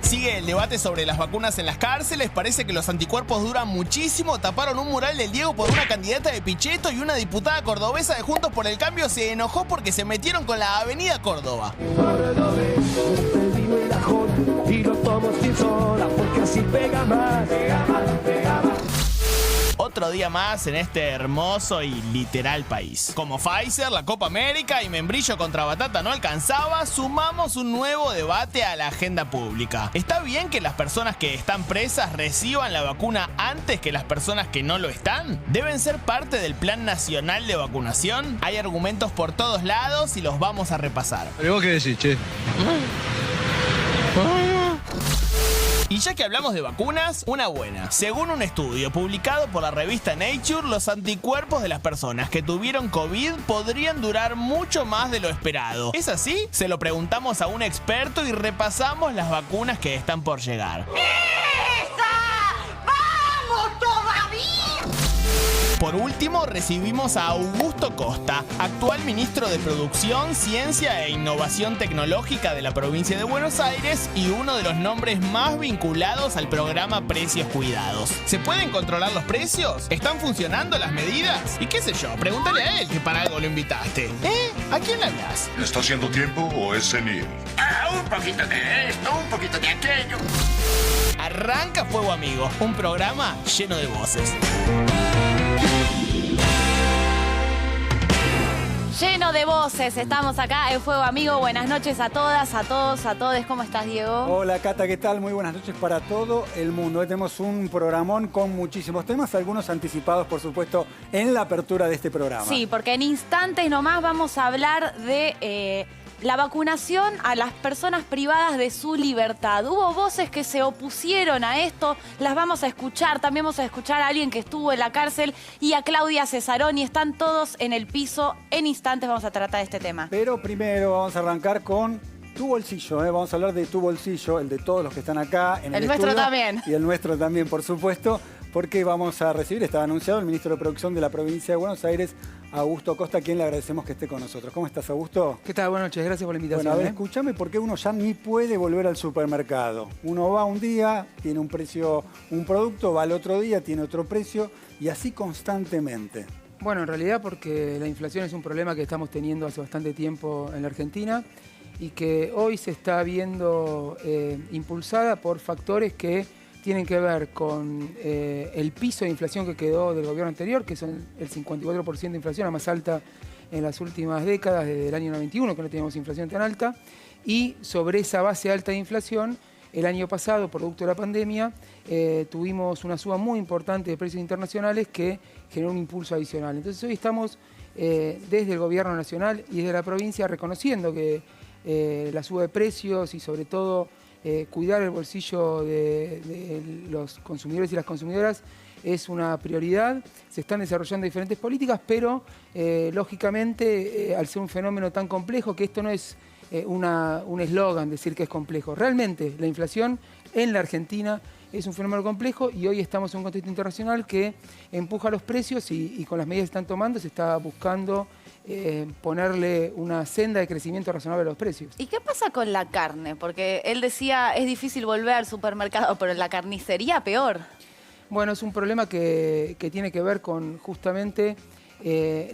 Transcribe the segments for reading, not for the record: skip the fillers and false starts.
Sigue el debate sobre las vacunas en las cárceles. Parece que los anticuerpos duran muchísimo. Taparon un mural del Diego por una candidata de Pichetto y una diputada cordobesa de Juntos por el Cambio se enojó porque se metieron con la Avenida Córdoba. Y lo tomo sin soda porque así pega más. Otro día más en este hermoso y literal país. Como Pfizer, la Copa América y membrillo contra batata no alcanzaba, sumamos un nuevo debate a la agenda pública. ¿Está bien que las personas que están presas reciban la vacuna antes que las personas que no lo están? ¿Deben ser parte del Plan Nacional de Vacunación? Hay argumentos por todos lados y los vamos a repasar. ¿Pero vos qué decís, che? Y ya que hablamos de vacunas, una buena. Según un estudio publicado por la revista Nature, los anticuerpos de las personas que tuvieron COVID podrían durar mucho más de lo esperado. ¿Es así? Se lo preguntamos a un experto y repasamos las vacunas que están por llegar. Por último, recibimos a Augusto Costa, actual ministro de Producción, Ciencia e Innovación Tecnológica de la provincia de Buenos Aires y uno de los nombres más vinculados al programa Precios Cuidados. ¿Se pueden controlar los precios? ¿Están funcionando las medidas? Y qué sé yo, pregúntale a él que para algo lo invitaste. ¿A quién le hablas? ¿Está haciendo tiempo o es senil? Un poquito de esto, un poquito de aquello. Arranca Fuego Amigo, un programa lleno de voces. Lleno de voces, estamos acá en Fuego Amigo. Buenas noches a todas, a todos, a todes. ¿Cómo estás, Diego? Hola, Cata, ¿qué tal? Muy buenas noches para todo el mundo. Hoy tenemos un programón con muchísimos temas, algunos anticipados, por supuesto, en la apertura de este programa. Sí, porque en instantes nomás vamos a hablar de la vacunación a las personas privadas de su libertad. Hubo voces que se opusieron a esto, las vamos a escuchar. También vamos a escuchar a alguien que estuvo en la cárcel y a Claudia Cesaroni. Están todos en el piso. En instantes vamos a tratar este tema. Pero primero vamos a arrancar con tu bolsillo, Vamos a hablar de tu bolsillo, el de todos los que están acá en el nuestro estudio, también. Y el nuestro también, por supuesto, porque vamos a recibir, estaba anunciado, el ministro de Producción de la provincia de Buenos Aires, Augusto Costa, a quien le agradecemos que esté con nosotros. ¿Cómo estás, Augusto? ¿Qué tal? Buenas noches, gracias por la invitación. Bueno, a ver, escúchame, porque uno ya ni puede volver al supermercado. Uno va un día, tiene un precio, un producto, va al otro día, tiene otro precio, y así constantemente. Bueno, en realidad porque la inflación es un problema que estamos teniendo hace bastante tiempo en la Argentina y que hoy se está viendo impulsada por factores que tienen que ver con el piso de inflación que quedó del gobierno anterior, que son el 54% de inflación, la más alta en las últimas décadas, desde el año 91, que no teníamos inflación tan alta, y sobre esa base alta de inflación, el año pasado, producto de la pandemia, tuvimos una suba muy importante de precios internacionales que generó un impulso adicional. Entonces hoy estamos desde el gobierno nacional y desde la provincia reconociendo que la suba de precios y sobre todo cuidar el bolsillo de los consumidores y las consumidoras es una prioridad. Se están desarrollando diferentes políticas, pero lógicamente al ser un fenómeno tan complejo, que esto no es un eslogan decir que es complejo. Realmente la inflación en la Argentina es un fenómeno complejo y hoy estamos en un contexto internacional que empuja los precios y con las medidas que se están tomando se está buscando ponerle una senda de crecimiento razonable a los precios. ¿Y qué pasa con la carne? Porque él decía, es difícil volver al supermercado, pero en la carnicería peor. Bueno, es un problema que tiene que ver con justamente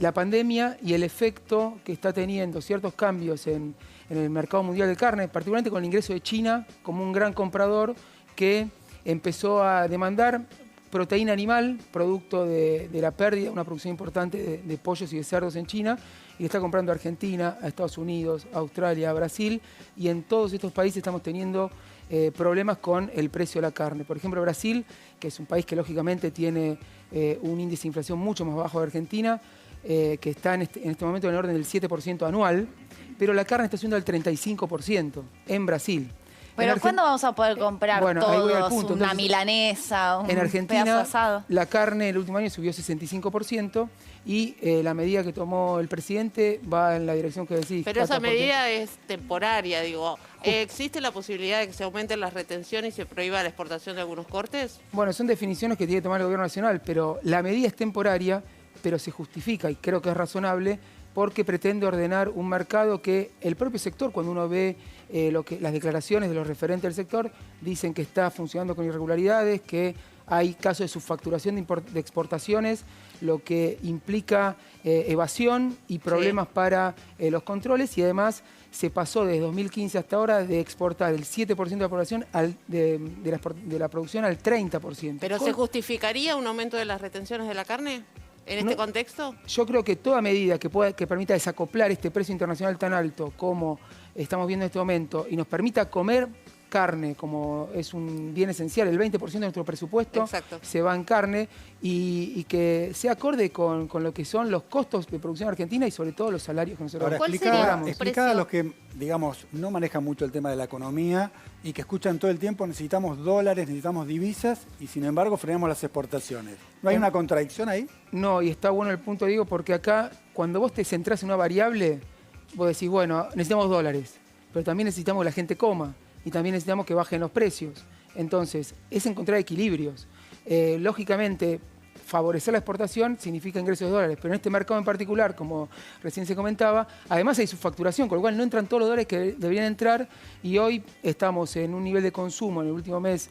la pandemia y el efecto que está teniendo ciertos cambios en el mercado mundial de carne, particularmente con el ingreso de China como un gran comprador que empezó a demandar proteína animal, producto de la pérdida, una producción importante de pollos y de cerdos en China, y está comprando a Argentina, a Estados Unidos, a Australia, a Brasil, y en todos estos países estamos teniendo problemas con el precio de la carne. Por ejemplo, Brasil, que es un país que lógicamente tiene un índice de inflación mucho más bajo de Argentina, que está en este momento en el orden del 7% anual, pero la carne está subiendo al 35% en Brasil. Pero ¿cuándo vamos a poder comprar todos punto. una milanesa, un en Argentina, pedazo asado? La carne el último año subió 65% y la medida que tomó el presidente va en la dirección que decís. Pero Cata, esa medida es temporaria, digo. ¿Existe la posibilidad de que se aumenten las retenciones y se prohíba la exportación de algunos cortes? Bueno, son definiciones que tiene que tomar el gobierno nacional, pero la medida es temporaria, pero se justifica y creo que es razonable porque pretende ordenar un mercado que el propio sector, cuando uno ve las declaraciones de los referentes del sector, dicen que está funcionando con irregularidades, que hay casos de subfacturación de exportaciones, lo que implica evasión y problemas para los controles, y además se pasó desde 2015 hasta ahora de exportar el 7% de la población de la producción al 30%. ¿Pero se justificaría un aumento de las retenciones de la carne en este contexto? Yo creo que toda medida que permita desacoplar este precio internacional tan alto como estamos viendo en este momento y nos permita comer carne, como es un bien esencial, el 20% de nuestro presupuesto se va en carne, y que sea acorde con lo que son los costos de producción argentina y sobre todo los salarios que nosotros explicar a los que, digamos, no manejan mucho el tema de la economía y que escuchan todo el tiempo necesitamos dólares, necesitamos divisas y sin embargo frenamos las exportaciones. ¿No hay una contradicción ahí? No, y está bueno el punto, digo, porque acá cuando vos te centrás en una variable, vos decís, bueno, necesitamos dólares, pero también necesitamos que la gente coma. Y también necesitamos que bajen los precios. Entonces, es encontrar equilibrios. Lógicamente, favorecer la exportación significa ingresos de dólares, pero en este mercado en particular, como recién se comentaba, además hay subfacturación, con lo cual no entran todos los dólares que deberían entrar, y hoy estamos en un nivel de consumo en el último mes,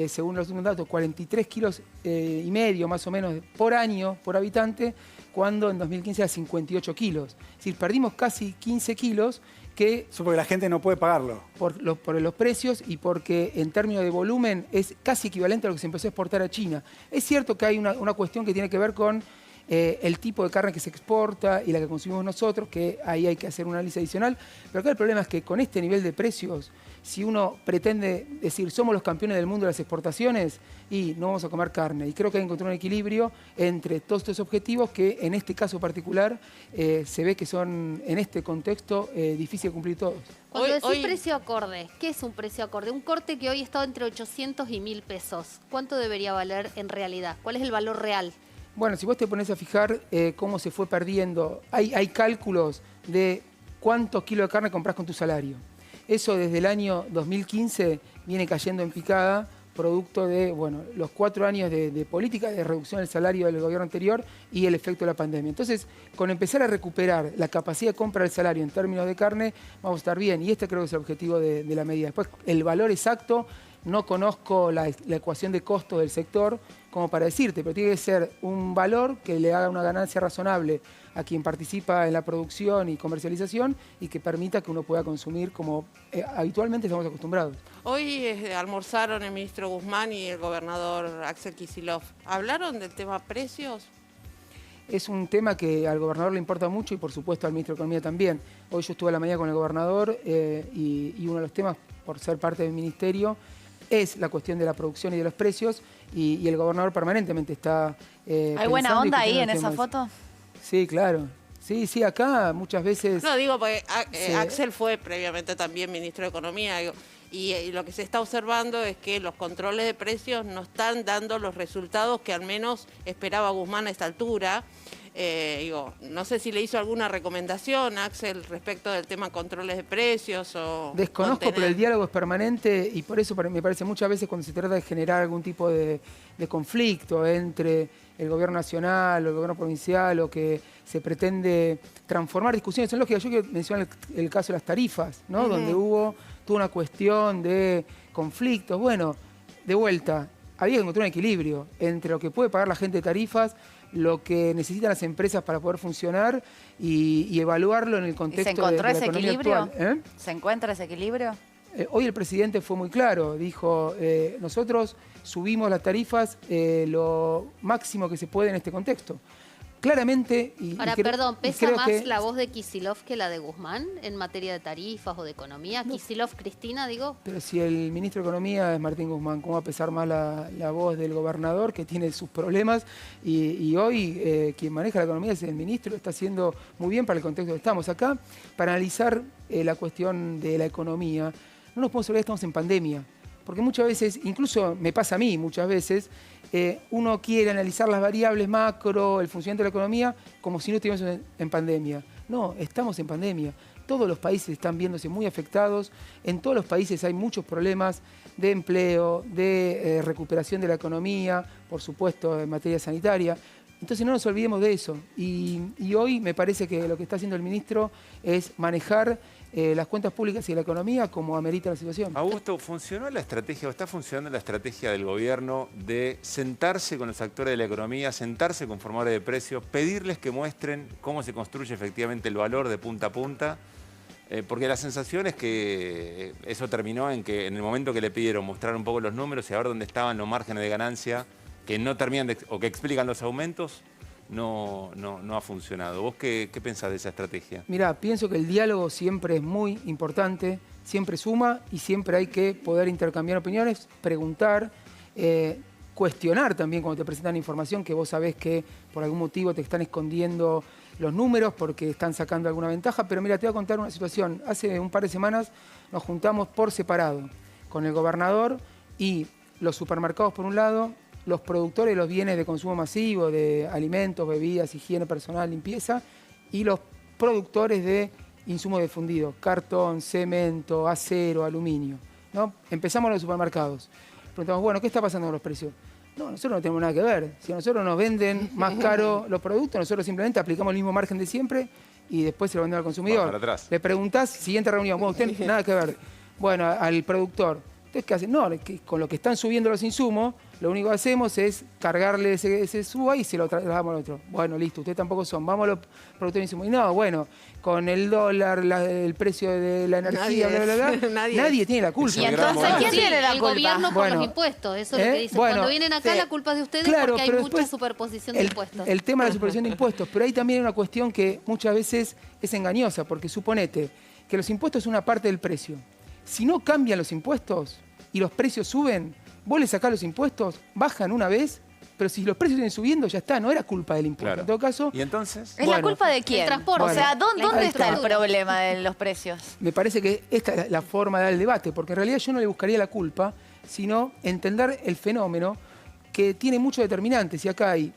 según los últimos datos, 43 kilos y medio más o menos por año, por habitante, cuando en 2015 era 58 kilos. Es decir, perdimos casi 15 kilos, que eso porque la gente no puede pagarlo. Por los precios y porque en términos de volumen es casi equivalente a lo que se empezó a exportar a China. Es cierto que hay una cuestión que tiene que ver con el tipo de carne que se exporta y la que consumimos nosotros, que ahí hay que hacer un análisis adicional. Pero acá el problema es que con este nivel de precios, si uno pretende decir somos los campeones del mundo de las exportaciones, y no vamos a comer carne. Y creo que hay que encontrar un equilibrio entre todos estos objetivos que en este caso particular se ve que son en este contexto difícil de cumplir todos. Cuando decís precio acorde, ¿qué es un precio acorde? Un corte que hoy está entre 800 y 1.000 pesos. ¿Cuánto debería valer en realidad? ¿Cuál es el valor real? Bueno, si vos te pones a fijar cómo se fue perdiendo, hay cálculos de cuántos kilos de carne comprás con tu salario. Eso desde el año 2015 viene cayendo en picada, producto de los 4 años de política de reducción del salario del gobierno anterior y el efecto de la pandemia. Entonces, con empezar a recuperar la capacidad de compra del salario en términos de carne, vamos a estar bien. Y este creo que es el objetivo de la medida. Después, el valor exacto, no conozco la ecuación de costo del sector como para decirte, pero tiene que ser un valor que le haga una ganancia razonable a quien participa en la producción y comercialización y que permita que uno pueda consumir como habitualmente estamos acostumbrados. Hoy almorzaron el ministro Guzmán y el gobernador Axel Kicillof. ¿Hablaron del tema precios? Es un tema que al gobernador le importa mucho y por supuesto al ministro de Economía también. Hoy yo estuve a la mañana con el gobernador y uno de los temas, por ser parte del ministerio, es la cuestión de la producción y de los precios, y el gobernador permanentemente está ¿Hay buena onda ahí en esa foto? Sí, claro. Sí, acá muchas veces... No, digo, porque Axel fue previamente también ministro de Economía, digo, y lo que se está observando es que los controles de precios no están dando los resultados que al menos esperaba Guzmán a esta altura. No sé si le hizo alguna recomendación a Axel respecto del tema controles de precios o... Desconozco, pero el diálogo es permanente y por eso me parece muchas veces cuando se trata de generar algún tipo de conflicto entre el gobierno nacional o el gobierno provincial o que se pretende transformar discusiones en lógica. Yo quiero mencionar el caso de las tarifas, ¿no? Donde hubo toda una cuestión de conflictos. Bueno, de vuelta, había que encontrar un equilibrio entre lo que puede pagar la gente de tarifas, lo que necesitan las empresas para poder funcionar y evaluarlo en el contexto de la economía actual. ¿Se encuentra ese equilibrio? Hoy el presidente fue muy claro, dijo, nosotros subimos las tarifas lo máximo que se puede en este contexto. Claramente... Ahora, perdón, ¿pesa más la voz de Kicillof que la de Guzmán en materia de tarifas o de economía? No. Kicillof, Cristina, digo. Pero si el ministro de Economía es Martín Guzmán, ¿cómo va a pesar más la voz del gobernador que tiene sus problemas? Y hoy quien maneja la economía es el ministro, lo está haciendo muy bien para el contexto que estamos acá. Para analizar la cuestión de la economía, no nos podemos olvidar que estamos en pandemia. Porque muchas veces, incluso me pasa a mí muchas veces, uno quiere analizar las variables macro, el funcionamiento de la economía, como si no estuviéramos en pandemia. No, estamos en pandemia. Todos los países están viéndose muy afectados. En todos los países hay muchos problemas de empleo, de recuperación de la economía, por supuesto, en materia sanitaria. Entonces no nos olvidemos de eso. Y hoy me parece que lo que está haciendo el ministro es manejar las cuentas públicas y la economía como amerita la situación. Augusto, ¿funcionó la estrategia o está funcionando la estrategia del gobierno de sentarse con los actores de la economía, sentarse con formadores de precios, pedirles que muestren cómo se construye efectivamente el valor de punta a punta? Porque la sensación es que eso terminó en que en el momento que le pidieron mostrar un poco los números y a ver dónde estaban los márgenes de ganancia que no terminan o que explican los aumentos, no ha funcionado. ¿Vos qué pensás de esa estrategia? Mirá, pienso que el diálogo siempre es muy importante, siempre suma y siempre hay que poder intercambiar opiniones, preguntar, cuestionar también cuando te presentan información que vos sabés que por algún motivo te están escondiendo los números porque están sacando alguna ventaja. Pero mira, te voy a contar una situación. Hace un par de semanas nos juntamos por separado con el gobernador y los supermercados por un lado, los productores de los bienes de consumo masivo, de alimentos, bebidas, higiene personal, limpieza, y los productores de insumos de fundido, cartón, cemento, acero, aluminio, ¿no? Empezamos en los supermercados. Preguntamos, bueno, ¿qué está pasando con los precios? No, nosotros no tenemos nada que ver. Si a nosotros nos venden más caro los productos, nosotros simplemente aplicamos el mismo margen de siempre y después se lo vendemos al consumidor. Para atrás. Le preguntás, siguiente reunión, bueno, usted nada que ver. Bueno, al productor. ¿Ustedes qué hacen? No, que con lo que están subiendo los insumos, lo único que hacemos es cargarle ese suba y se lo trasladamos al otro. Bueno, listo, ustedes tampoco son. Vamos a los productores de insumos. Y no, bueno, con el dólar, el precio de la energía, nadie tiene la culpa. Y entonces, ¿quién tiene la culpa? El gobierno por los impuestos, eso es lo que dicen. Bueno, cuando vienen acá, la culpa es de ustedes porque hay mucha superposición de impuestos. El tema de la superposición de impuestos, pero ahí también hay una cuestión que muchas veces es engañosa, porque suponete que los impuestos son una parte del precio. Si no cambian los impuestos y los precios suben, vos le sacás los impuestos, bajan una vez, pero si los precios siguen subiendo, ya está, no era culpa del impuesto. Claro. En todo caso... ¿Y entonces? ¿Es la culpa de quién? El transporte. O sea, ¿dónde está el infraestructura. problema de los precios? Me parece que esta es la forma de dar el debate, porque en realidad yo no le buscaría la culpa, sino entender el fenómeno que tiene muchos determinantes. Y acá hay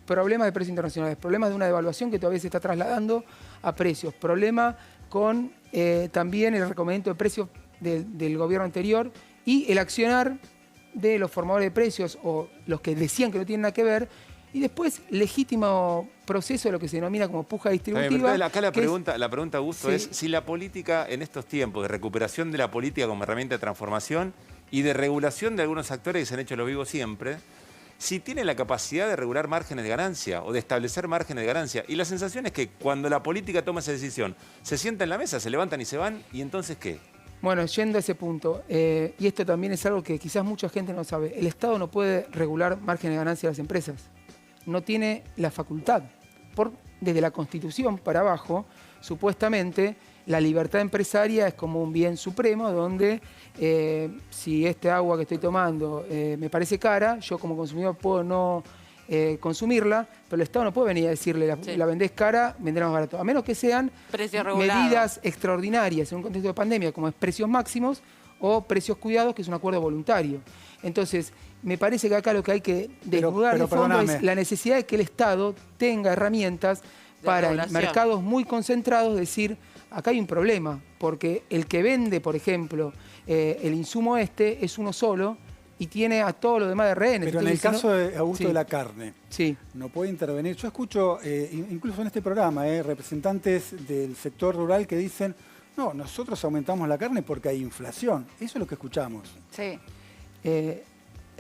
problemas de precios internacionales, problemas de una devaluación que todavía se está trasladando a precios, problema con también el recomendamiento de precios del gobierno anterior y el accionar de los formadores de precios o los que decían que no tienen nada que ver, y después legítimo proceso de lo que se denomina como puja distributiva. Acá la pregunta, Augusto, sí, es si la política en estos tiempos de recuperación de la política como herramienta de transformación y de regulación de algunos actores que se han hecho los vivos siempre, si tiene la capacidad de regular márgenes de ganancia o de establecer márgenes de ganancia. Y la sensación es que cuando la política toma esa decisión, se sienta en la mesa, se levantan y se van, ¿y entonces qué? Bueno, yendo a ese punto, y esto también es algo que quizás mucha gente no sabe, el Estado no puede regular márgenes de ganancia de las empresas. No tiene la facultad. Desde la Constitución para abajo, supuestamente, la libertad empresaria es como un bien supremo donde si este agua que estoy tomando me parece cara, yo como consumidor puedo no consumirla, pero el Estado no puede venir a decirle la vendés cara, vendrá más barato. A menos que sean medidas extraordinarias en un contexto de pandemia, como es precios máximos o precios cuidados, que es un acuerdo voluntario. Entonces, me parece que acá lo que hay que desnudar de fondo es la necesidad de que el Estado tenga herramientas para en mercados muy concentrados decir, acá hay un problema, porque el que vende, por ejemplo, el insumo es uno solo y tiene a todos los demás de rehenes. Pero entonces, en el caso de Augusto de la carne, sí, no puede intervenir. Yo escucho, incluso en este programa, representantes del sector rural que dicen, no, nosotros aumentamos la carne porque hay inflación. Eso es lo que escuchamos. Sí.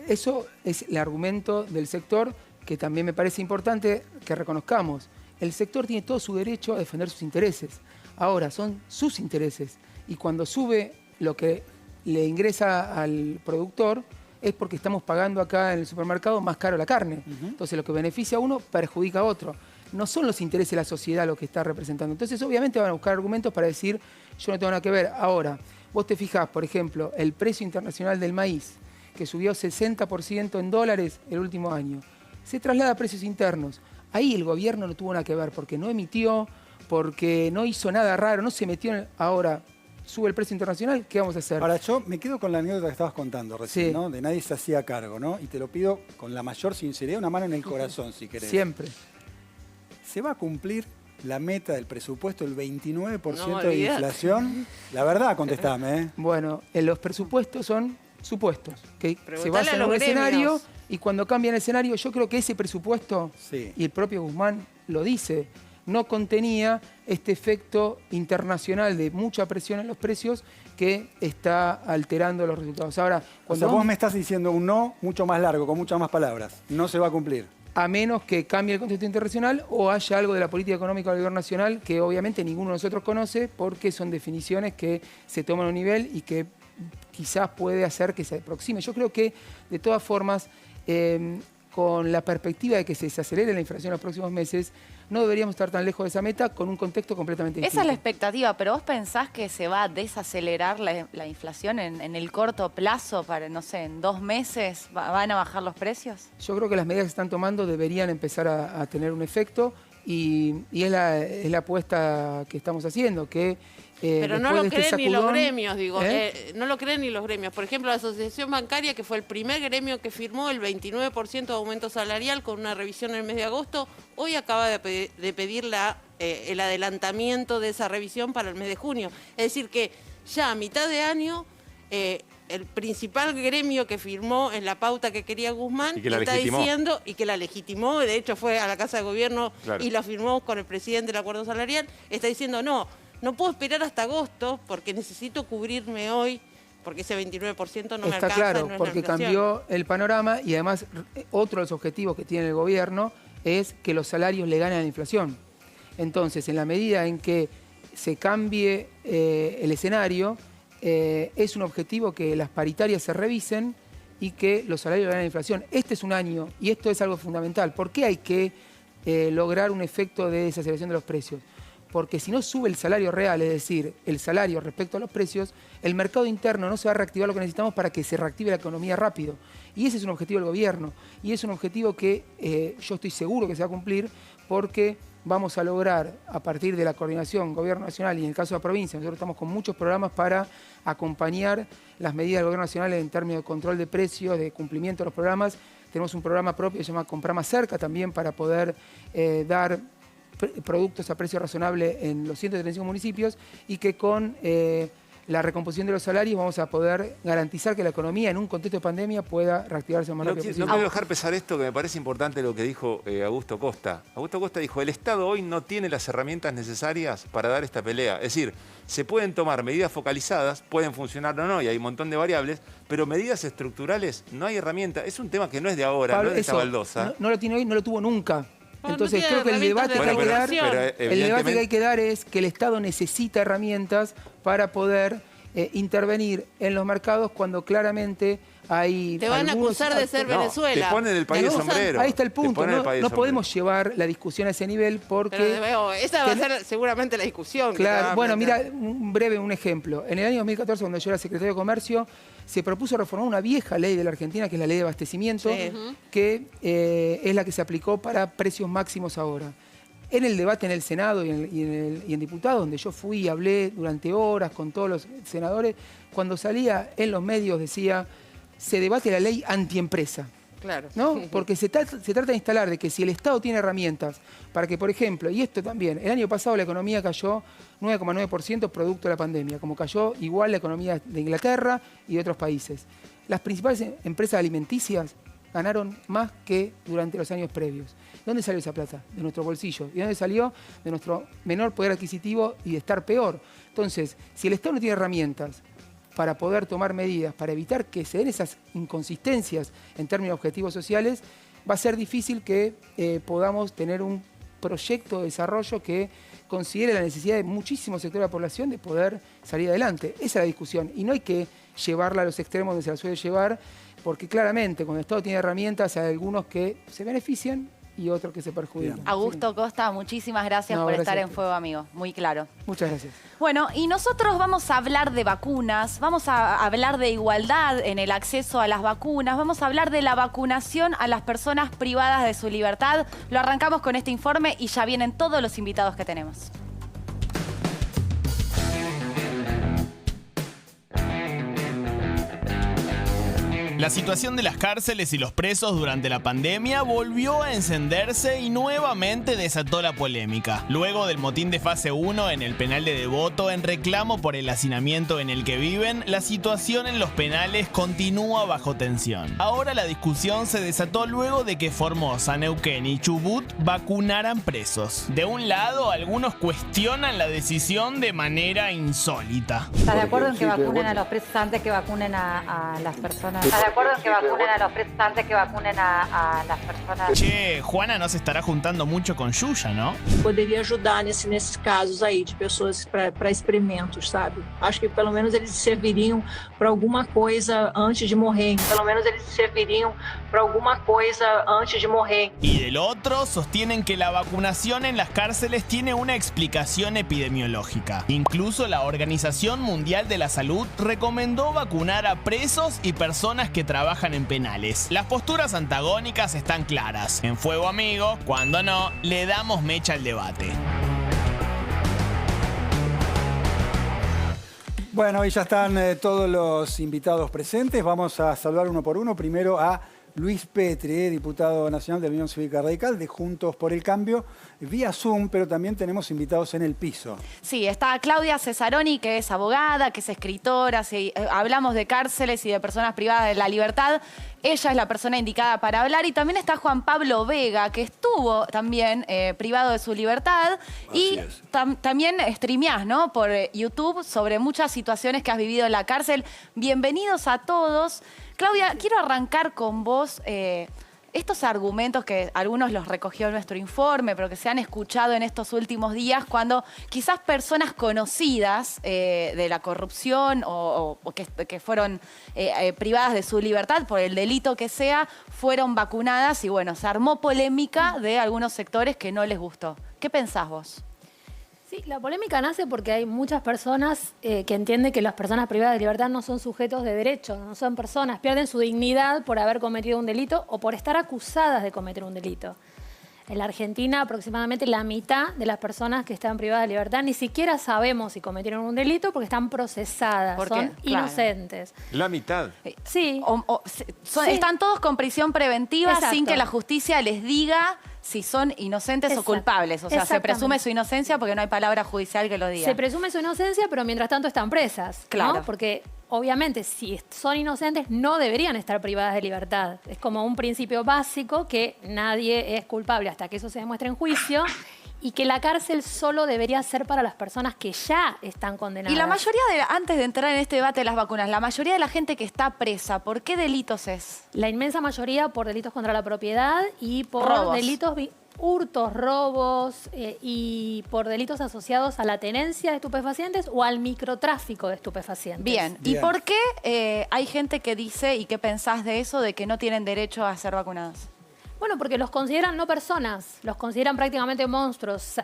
Eso es el argumento del sector que también me parece importante que reconozcamos. El sector tiene todo su derecho a defender sus intereses. Ahora, son sus intereses. Y cuando sube lo que le ingresa al productor, es porque estamos pagando acá en el supermercado más caro la carne. Entonces, lo que beneficia a uno perjudica a otro. No son los intereses de la sociedad lo que está representando. Entonces, obviamente van a buscar argumentos para decir, yo no tengo nada que ver. Ahora, vos te fijás, por ejemplo, el precio internacional del maíz, que subió 60% en dólares el último año, se traslada a precios internos. Ahí el gobierno no tuvo nada que ver, porque no emitió, porque no hizo nada raro, no se metió en... Ahora, sube el precio internacional, ¿qué vamos a hacer? Ahora, yo me quedo con la anécdota que estabas contando recién, sí, ¿no? De nadie se hacía cargo, ¿no? Y te lo pido con la mayor sinceridad, una mano en el corazón, si querés. Siempre. ¿Se va a cumplir la meta del presupuesto, el 29% de inflación? La verdad, contestame, ¿eh? Bueno, los presupuestos son supuestos, que se Preguntale basan a en los un gremios. escenario Y cuando cambia el escenario, yo creo que ese presupuesto, Sí. y el propio Guzmán lo dice, no contenía este efecto internacional de mucha presión en los precios que está alterando los resultados. Ahora, O cuando sea, vos me estás diciendo un no mucho más largo, con muchas más palabras. No se va a cumplir. a menos que cambie el contexto internacional o haya algo de la política económica del gobierno nacional que obviamente ninguno de nosotros conoce porque son definiciones que se toman a un nivel y que quizás puede hacer que se aproxime. Yo creo que, de todas formas, con la perspectiva de que se desacelere la inflación en los próximos meses, no deberíamos estar tan lejos de esa meta con un contexto completamente distinto. Esa es la expectativa, pero ¿vos pensás que se va a desacelerar la inflación en el corto plazo? Para, no sé, en 2 meses van a bajar los precios. Yo creo que las medidas que se están tomando deberían empezar a tener un efecto y es la apuesta que estamos haciendo, que pero no lo creen ni los gremios, digo. No lo creen ni los gremios. Por ejemplo, la Asociación Bancaria, que fue el primer gremio que firmó el 29% de aumento salarial con una revisión en el mes de agosto, hoy acaba de pedir el adelantamiento de esa revisión para el mes de junio. Es decir, que ya a mitad de año el principal gremio que firmó en la pauta que quería Guzmán y que la está legitimó. diciendo, y que la legitimó, de hecho fue a la Casa de Gobierno Claro. y la firmó con el presidente del acuerdo salarial, está diciendo no puedo esperar hasta agosto porque necesito cubrirme hoy, porque ese 29% no me Está alcanza. claro, no es la porque inflación. cambió el panorama y además otro de los objetivos que tiene el gobierno es que los salarios le ganen a la inflación. Entonces, en la medida en que se cambie el escenario, es un objetivo que las paritarias se revisen y que los salarios le ganen a la inflación. Este es un año y esto es algo fundamental. ¿Por qué hay que lograr un efecto de desaceleración de los precios? Porque si no sube el salario real, es decir, el salario respecto a los precios, el mercado interno no se va a reactivar lo que necesitamos para que se reactive la economía rápido. Y ese es un objetivo del gobierno. Y es un objetivo que yo estoy seguro que se va a cumplir porque vamos a lograr, a partir de la coordinación gobierno nacional y en el caso de la provincia, nosotros estamos con muchos programas para acompañar las medidas del gobierno nacional en términos de control de precios, de cumplimiento de los programas. Tenemos un programa propio que se llama Comprar Más Cerca también para poder dar productos a precio razonable en los 135 municipios y que con la recomposición de los salarios vamos a poder garantizar que la economía en un contexto de pandemia pueda reactivarse lo más rápido posible. No quiero dejar pesar esto, que me parece importante lo que dijo Augusto Costa. Augusto Costa dijo, el Estado hoy no tiene las herramientas necesarias para dar esta pelea. Es decir, se pueden tomar medidas focalizadas, pueden funcionar o no, y hay un montón de variables, pero medidas estructurales no hay herramentas. Es un tema que no es de ahora, Pablo, no es de esta eso, baldosa. no lo tiene hoy, no lo tuvo nunca. Entonces no creo que el debate tiene que hay que dar, herramientas de el debate que hay que dar es que el Estado necesita herramientas para poder intervenir en los mercados cuando claramente hay Te van a algunos acusar de ser No, Venezuela. te ponen el país de Te acusan. sombrero. Ahí está el Te punto. ponen el país de No sombrero. podemos llevar la discusión a ese nivel porque... Pero esa va a ser seguramente la discusión. que te Claro, va a bueno, plantear. mira, un ejemplo. En el año 2014, cuando yo era secretario de Comercio, se propuso reformar una vieja ley de la Argentina, que es la ley de abastecimiento, Sí. que es la que se aplicó para precios máximos ahora. En el debate en el Senado y en diputados, donde yo fui y hablé durante horas con todos los senadores, cuando salía en los medios decía, se debate la ley antiempresa. Claro. ¿No? Porque se trata de instalar de que si el Estado tiene herramientas para que, por ejemplo, y esto también, el año pasado la economía cayó 9,9% producto de la pandemia, como cayó igual la economía de Inglaterra y de otros países. Las principales empresas alimenticias ganaron más que durante los años previos. ¿Dónde salió esa plata? De nuestro bolsillo. ¿Y dónde salió? De nuestro menor poder adquisitivo y de estar peor. Entonces, si el Estado no tiene herramientas para poder tomar medidas, para evitar que se den esas inconsistencias en términos de objetivos sociales, va a ser difícil que podamos tener un proyecto de desarrollo que considere la necesidad de muchísimos sectores de la población de poder salir adelante. Esa es la discusión. Y no hay que llevarla a los extremos donde se la suele llevar, porque claramente cuando el Estado tiene herramientas hay algunos que se benefician y otros que se perjudican. Augusto Costa, muchísimas gracias por gracias estar a en ustedes. Fuego Amigo. Muy claro. Muchas gracias. Bueno, y nosotros vamos a hablar de vacunas, vamos a hablar de igualdad en el acceso a las vacunas, vamos a hablar de la vacunación a las personas privadas de su libertad. Lo arrancamos con este informe y ya vienen todos los invitados que tenemos. La situación de las cárceles y los presos durante la pandemia volvió a encenderse y nuevamente desató la polémica. Luego del motín de fase 1 en el penal de Devoto en reclamo por el hacinamiento en el que viven, la situación en los penales continúa bajo tensión. Ahora la discusión se desató luego de que Formosa, Neuquén y Chubut vacunaran presos. De un lado, algunos cuestionan la decisión de manera insólita. ¿Estás de acuerdo en que vacunen a los presos antes que vacunen a las personas? ¿Estás de acuerdo en que vacunen a los presos antes que vacunen a las personas? Che, Juana no se estará juntando mucho con Yuya, ¿no? Poderia ajudar nesses casos aí de pessoas para experimentos, sabe? Acho que pelo menos eles serviriam para alguma coisa antes de morrer. Pelo menos eles serviriam para alguma coisa antes de morrer. Y del otro, sostienen que la vacunación en las cárceles tiene una explicación epidemiológica. Incluso la Organización Mundial de la Salud recomendó vacunar a presos y personas que trabajan en penales. Las posturas antagónicas están claras. En Fuego Amigo, cuando no, le damos mecha al debate. Bueno, y ya están todos los invitados presentes. Vamos a saludar uno por uno. Primero a Luis Petri, diputado nacional de la Unión Cívica Radical de Juntos por el Cambio, vía Zoom, pero también tenemos invitados en el piso. Sí, está Claudia Cesaroni, que es abogada, que es escritora. Si hablamos de cárceles y de personas privadas de la libertad, ella es la persona indicada para hablar. Y también está Juan Pablo Vega, que estuvo también privado de su libertad. Así y es. también streameás, ¿no?, por YouTube sobre muchas situaciones que has vivido en la cárcel. Bienvenidos a todos. Claudia, quiero arrancar con vos estos argumentos que algunos los recogió en nuestro informe, pero que se han escuchado en estos últimos días cuando quizás personas conocidas de la corrupción o que fueron privadas de su libertad por el delito que sea, fueron vacunadas y bueno, se armó polémica de algunos sectores que no les gustó. ¿Qué pensás vos? Sí, la polémica nace porque hay muchas personas que entienden que las personas privadas de libertad no son sujetos de derecho, no son personas, pierden su dignidad por haber cometido un delito o por estar acusadas de cometer un delito. En la Argentina, aproximadamente la mitad de las personas que están privadas de libertad ni siquiera sabemos si cometieron un delito porque están procesadas, son inocentes. La mitad. Sí. Sí. Están todos con prisión preventiva. Exacto. Sin que la justicia les diga si son inocentes o culpables. O sea, se presume su inocencia porque no hay palabra judicial que lo diga. Se presume su inocencia, pero mientras tanto están presas. Claro. ¿No? Porque obviamente si son inocentes no deberían estar privadas de libertad. Es como un principio básico que nadie es culpable hasta que eso se demuestre en juicio. Y que la cárcel solo debería ser para las personas que ya están condenadas. Y la mayoría antes de entrar en este debate de las vacunas, la mayoría de la gente que está presa, ¿por qué delitos es? La inmensa mayoría por delitos contra la propiedad y por robos. Delitos hurtos, robos y por delitos asociados a la tenencia de estupefacientes o al microtráfico de estupefacientes. Bien. ¿Y por qué hay gente que dice, y qué pensás de eso, de que no tienen derecho a ser vacunados? Bueno, porque los consideran no personas, los consideran prácticamente monstruos,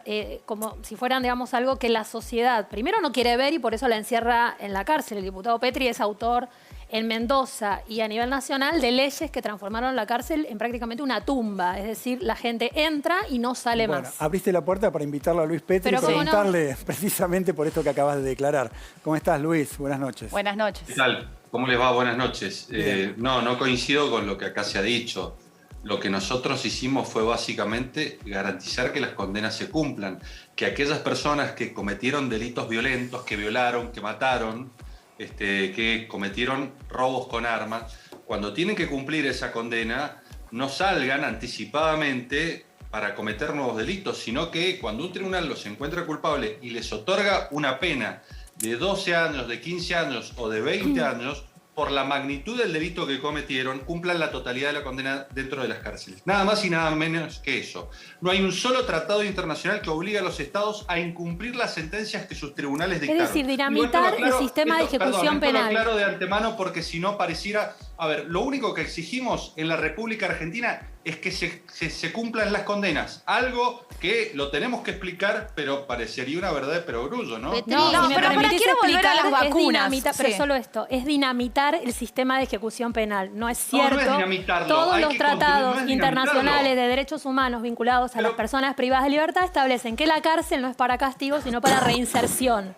como si fueran, digamos, algo que la sociedad primero no quiere ver y por eso la encierra en la cárcel. El diputado Petri es autor en Mendoza y a nivel nacional de leyes que transformaron la cárcel en prácticamente una tumba. Es decir, la gente entra y no sale más. Abriste la puerta para invitarlo a Luis Petri y preguntarle precisamente por esto que acabas de declarar. ¿Cómo estás, Luis? Buenas noches. Buenas noches. ¿Qué tal? ¿Cómo les va? Buenas noches. No coincido con lo que acá se ha dicho. Lo que nosotros hicimos fue básicamente garantizar que las condenas se cumplan, que aquellas personas que cometieron delitos violentos, que violaron, que mataron, que cometieron robos con armas, cuando tienen que cumplir esa condena, no salgan anticipadamente para cometer nuevos delitos, sino que cuando un tribunal los encuentra culpables y les otorga una pena de 12 años, de 15 años o de 20 años, por la magnitud del delito que cometieron, cumplan la totalidad de la condena dentro de las cárceles. Nada más y nada menos que eso. No hay un solo tratado internacional que obligue a los estados a incumplir las sentencias que sus tribunales dictaron. Es decir, dinamitar el sistema de ejecución penal. Claro de antemano porque si no pareciera... A ver, lo único que exigimos en la República Argentina es que se cumplan las condenas. Algo que lo tenemos que explicar, pero parecería una verdad de perogrullo, ¿no? No, pero quiero volver a las vacunas. Pero Sí. solo esto, es dinamitar el sistema de ejecución penal. No es cierto. No es dinamitarlo, Todos hay los que tratados construir, no es internacionales dinamitarlo. de derechos humanos vinculados a las personas privadas de libertad establecen que la cárcel no es para castigo, sino para reinserción.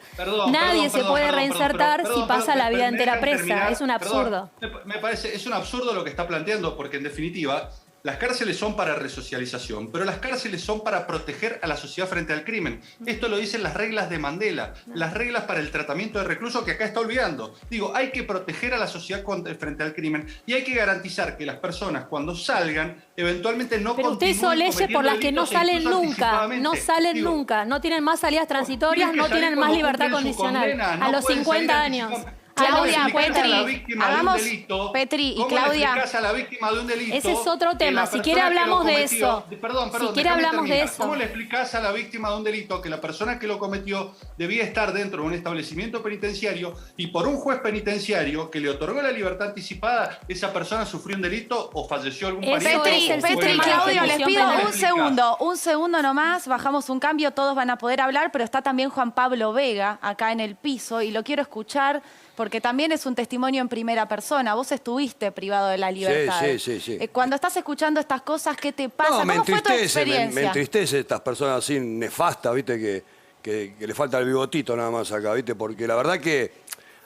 Nadie se puede reinsertar si pasa la vida entera presa. Es un absurdo. Me parece, es un absurdo lo que está planteando, porque en definitiva, las cárceles son para resocialización, pero las cárceles son para proteger a la sociedad frente al crimen. Esto lo dicen las reglas de Mandela, las reglas para el tratamiento de reclusos que acá está olvidando. Digo, hay que proteger a la sociedad frente al crimen y hay que garantizar que las personas cuando salgan, eventualmente no Pero usted hizo continúen leyes por las que no cometiendo salen delitos nunca, anticipadamente. no salen Digo, nunca, no tienen más salidas transitorias, tienen que no salir tienen cuando más libertad cumplen su condicional. condena, no A los pueden 50 salir años. anticipadamente. Claudia, ¿Cómo le explicás a la Petri, víctima de un hagamos, delito? Petri y ¿Cómo Claudia. le explicás a la víctima de un delito? Ese es otro que tema, la si quiere persona que lo hablamos de cometió- eso. Perdón, Si quiere déjame hablamos de terminar. eso. ¿Cómo le explicás a la víctima de un delito que la persona que lo cometió debía estar dentro de un establecimiento penitenciario y por un juez penitenciario que le otorgó la libertad anticipada, esa persona sufrió un delito o falleció algún Eso pariente? Petri, es el Petri y sistema de Claudio, les ejecución pido penal. un segundo nomás, bajamos un cambio, todos van a poder hablar, pero está también Juan Pablo Vega acá en el piso y lo quiero escuchar porque también es un testimonio en primera persona. Vos estuviste privado de la libertad. Sí. Cuando estás escuchando estas cosas, ¿qué te pasa? No, me ¿Cómo fue tu entristece, me experiencia? entristece estas personas así nefastas, ¿viste? Que le falta el bigotito nada más acá, ¿viste? Porque la verdad que,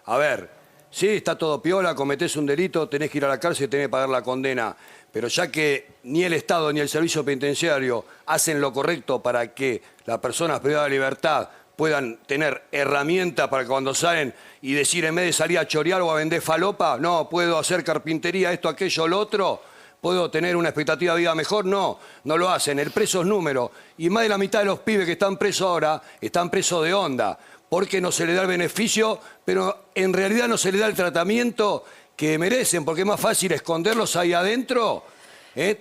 a ver, sí, está todo piola, cometés un delito, tenés que ir a la cárcel y tenés que pagar la condena. Pero ya que ni el Estado ni el servicio penitenciario hacen lo correcto para que las personas privadas de libertad puedan tener herramientas para que cuando salen y decir en vez de salir a chorear o a vender falopa, no, puedo hacer carpintería, esto, aquello, lo otro, puedo tener una expectativa de vida mejor, no lo hacen. El preso es número. Y más de la mitad de los pibes que están presos ahora están presos de onda, porque no se les da el beneficio, pero en realidad no se les da el tratamiento que merecen, porque es más fácil esconderlos ahí adentro,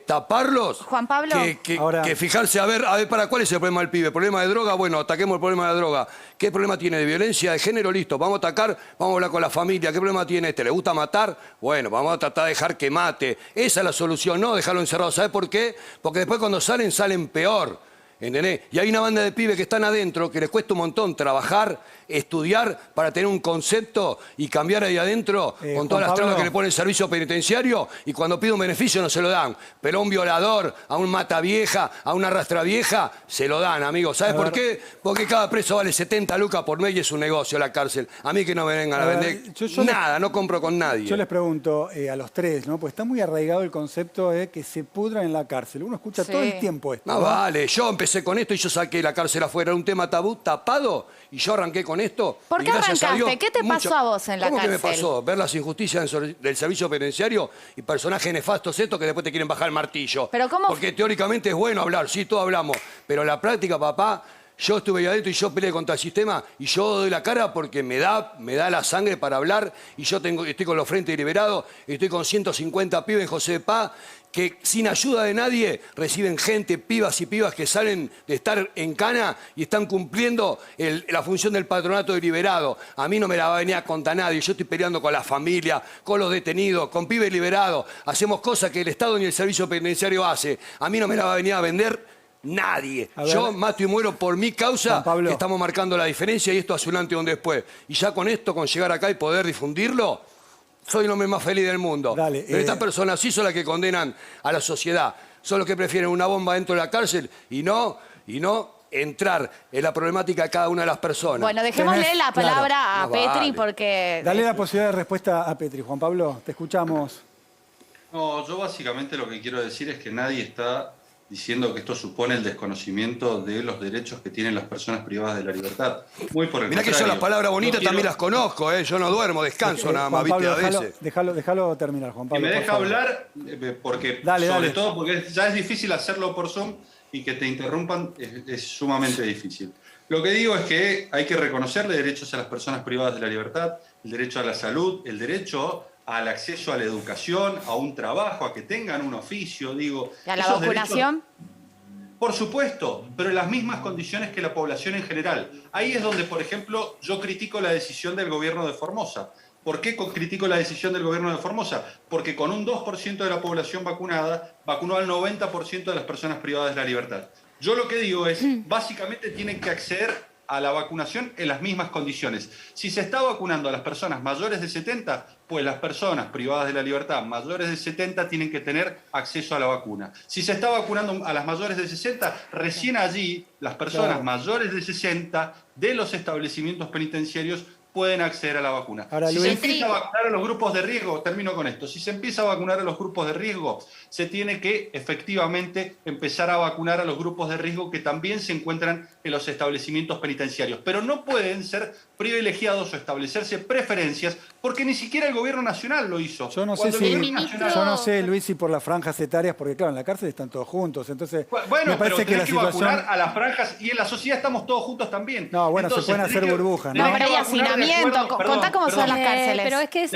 taparlos, Juan Pablo. que fijarse a ver para cuál es el problema del pibe. ¿Problema de droga? Bueno, ataquemos el problema de la droga. ¿Qué problema tiene de violencia de género? Listo, vamos a atacar, vamos a hablar con la familia. ¿Qué problema tiene este? ¿Le gusta matar? Bueno, vamos a tratar de dejar que mate. Esa es la solución, no dejarlo encerrado. ¿Sabe por qué? Porque después cuando salen peor. ¿Entendés? Y hay una banda de pibes que están adentro que les cuesta un montón trabajar, estudiar para tener un concepto y cambiar ahí adentro con todas las trabas que le pone el servicio penitenciario y cuando pide un beneficio no se lo dan. Pero a un violador, a un mata vieja, a una rastra vieja, se lo dan, amigos. ¿Sabes por qué? Porque cada preso vale 70 lucas por mes y es un negocio la cárcel. A mí que no me vengan a vender nada, no compro con nadie. Yo les pregunto a los tres, ¿no? Pues está muy arraigado el concepto de que se pudran en la cárcel. Uno escucha todo el tiempo esto. No, vale, yo empecé con esto y yo saqué la cárcel afuera. Era un tema tabú, tapado, y yo arranqué con esto. ¿Por y qué gracias a arrancaste? Dios, ¿Qué te pasó a vos en la ¿Cómo cárcel? que me pasó? Ver las injusticias del servicio penitenciario y personajes nefastos estos que después te quieren bajar el martillo. ¿Pero cómo? Porque teóricamente es bueno hablar, sí, todos hablamos. Pero en la práctica, papá, yo estuve ahí adentro y yo peleé contra el sistema y yo doy la cara porque me da la sangre para hablar y yo estoy con los frentes liberados, estoy con 150 pibes en José de Paz que sin ayuda de nadie reciben gente, pibas y pibas que salen de estar en cana y están cumpliendo la función del patronato deliberado. A mí no me la va a venir a contar nadie. Yo estoy peleando con la familia, con los detenidos, con pibes liberados. Hacemos cosas que el Estado ni el servicio penitenciario hace. A mí no me la va a venir a vender nadie. Yo mato y muero por mi causa, que estamos marcando la diferencia y esto hace un antes y un después. Y ya con esto, con llegar acá y poder difundirlo, soy el hombre más feliz del mundo. Pero estas personas sí son las que condenan a la sociedad. Son los que prefieren una bomba dentro de la cárcel y no entrar en la problemática de cada una de las personas. Bueno, dejémosle la palabra a Petri vale. porque... Dale la posibilidad de respuesta a Petri. Juan Pablo, te escuchamos. No, yo básicamente lo que quiero decir es que nadie está diciendo que esto supone el desconocimiento de los derechos que tienen las personas privadas de la libertad. Muy por el Mirá que yo contrario. las palabras bonitas Yo también las conozco, yo no duermo, descanso nada más, Juan viste, Pablo, a veces. déjalo terminar, Juan Que Pablo. me por deja favor. hablar, porque sobre todo porque ya es difícil hacerlo por Zoom y que te interrumpan es sumamente difícil. Lo que digo es que hay que reconocerle derechos a las personas privadas de la libertad, el derecho a la salud, el derecho al acceso a la educación, a un trabajo, a que tengan un oficio, digo. ¿Y a la esos vacunación? Por supuesto, pero en las mismas condiciones que la población en general. Ahí es donde, por ejemplo, yo critico la decisión del gobierno de Formosa. ¿Por qué critico la decisión del gobierno de Formosa? Porque con un 2% de la población vacunada, vacunó al 90% de las personas privadas de la libertad. Yo lo que digo es, básicamente tienen que acceder a la vacunación en las mismas condiciones. Si se está vacunando a las personas mayores de 70, pues las personas privadas de la libertad mayores de 70 tienen que tener acceso a la vacuna. Si se está vacunando a las mayores de 60, recién allí las personas mayores de 60 de los establecimientos penitenciarios pueden acceder a la vacuna. Ahora, si Luis, se empieza a vacunar a los grupos de riesgo, termino con esto, si se empieza a vacunar a los grupos de riesgo, se tiene que efectivamente empezar a vacunar a los grupos de riesgo que también se encuentran en los establecimientos penitenciarios. Pero no pueden ser privilegiados o establecerse preferencias porque ni siquiera el gobierno nacional lo hizo. Yo no sé, Luis, si por las franjas etarias, porque claro, en la cárcel están todos juntos, entonces bueno, me parece pero que la tenés situación... vacunar a las franjas y en la sociedad estamos todos juntos también. No, bueno, entonces, se pueden hacer burbujas, ¿no? No, pero hay hacinamiento. Contá cómo son las cárceles. Pero es que es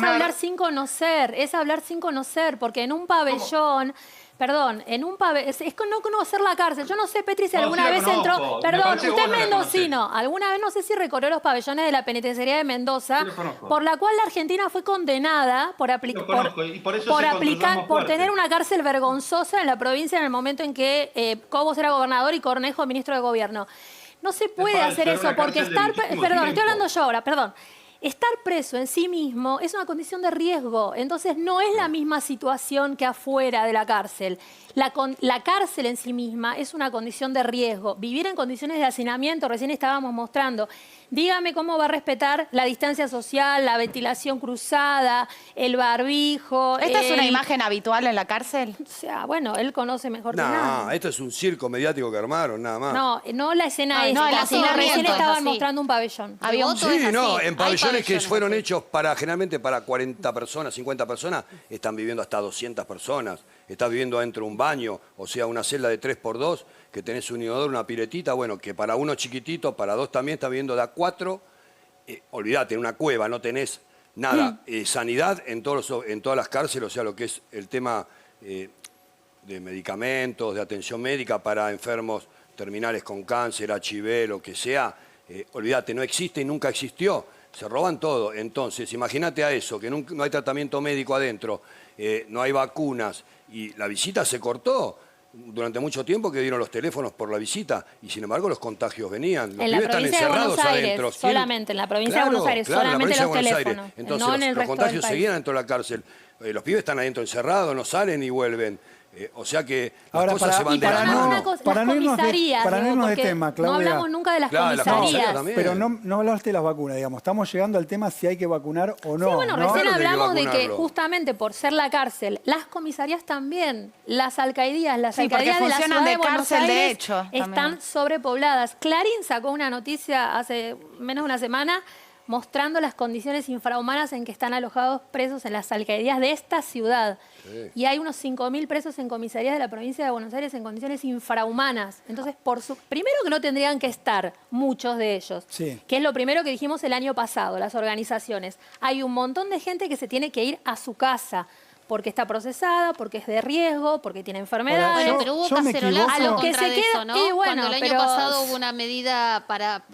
hablar sin conocer, porque en un pabellón... Perdón, en un pabellón... Es no conocer la cárcel. Yo no sé, Petri, si alguna vez entró... Perdón, usted es mendocino. Alguna vez no sé si recorrió los pabellones de la penitenciaría de Mendoza, por la cual la Argentina fue condenada por tener una cárcel vergonzosa en la provincia en el momento en que Cobos era gobernador y Cornejo ministro de gobierno. No se puede hacer eso porque estar... Perdón, estoy hablando yo ahora, perdón. Estar preso en sí mismo es una condición de riesgo, entonces no es la misma situación que afuera de la cárcel. La cárcel en sí misma es una condición de riesgo. Vivir en condiciones de hacinamiento, recién estábamos mostrando. Dígame cómo va a respetar la distancia social, la ventilación cruzada, el barbijo. ¿Esta es una imagen habitual en la cárcel? O sea, bueno, él conoce mejor que nada. No, esto es un circo mediático que armaron, nada más. No la escena esta. No, el hacinamiento. Recién estaban mostrando un pabellón. Sí, no, en pabellones que fueron hechos generalmente para 40 personas, 50 personas, están viviendo hasta 200 personas. Estás viviendo adentro de un baño, o sea, una celda de 3x2, que tenés un inodoro, una piletita, bueno, que para uno chiquitito, para dos también, estás viviendo de a 4. Olvídate, en una cueva no tenés nada. Sanidad en todas las cárceles, o sea, lo que es el tema de medicamentos, de atención médica para enfermos terminales con cáncer, HIV, lo que sea, olvídate, no existe y nunca existió. Se roban todo. Entonces, imagínate a eso, que no hay tratamiento médico adentro, no hay vacunas y la visita se cortó. Durante mucho tiempo que dieron los teléfonos por la visita y sin embargo los contagios venían. Los pibes están encerrados adentro. Solamente en la provincia de Buenos Aires, solamente los teléfonos. Entonces no en el los contagios seguían dentro de la cárcel. Los pibes están adentro encerrados, no salen y vuelven. O sea que las cosas se van de la mano. Para no irnos de tema, Claudia. No hablamos nunca de las comisarías. Pero no hablaste de las vacunas, digamos. Estamos llegando al tema si hay que vacunar o no. Sí, bueno, recién hablamos de que justamente por ser la cárcel, las comisarías también, las alcaldías de la ciudad de Buenos Aires están sobrepobladas. Clarín sacó una noticia hace menos de una semana mostrando las condiciones infrahumanas en que están alojados presos en las alcaldías de esta ciudad. Sí. Y hay unos 5.000 presos en comisarías de la provincia de Buenos Aires en condiciones infrahumanas. Entonces, primero que no tendrían que estar muchos de ellos, que es lo primero que dijimos el año pasado, las organizaciones. Hay un montón de gente que se tiene que ir a su casa porque está procesada, porque es de riesgo, porque tiene enfermedades. Bueno, pero hubo cacerolazo a lo que contra se eso, ¿no? Y bueno, cuando el año pasado hubo una medida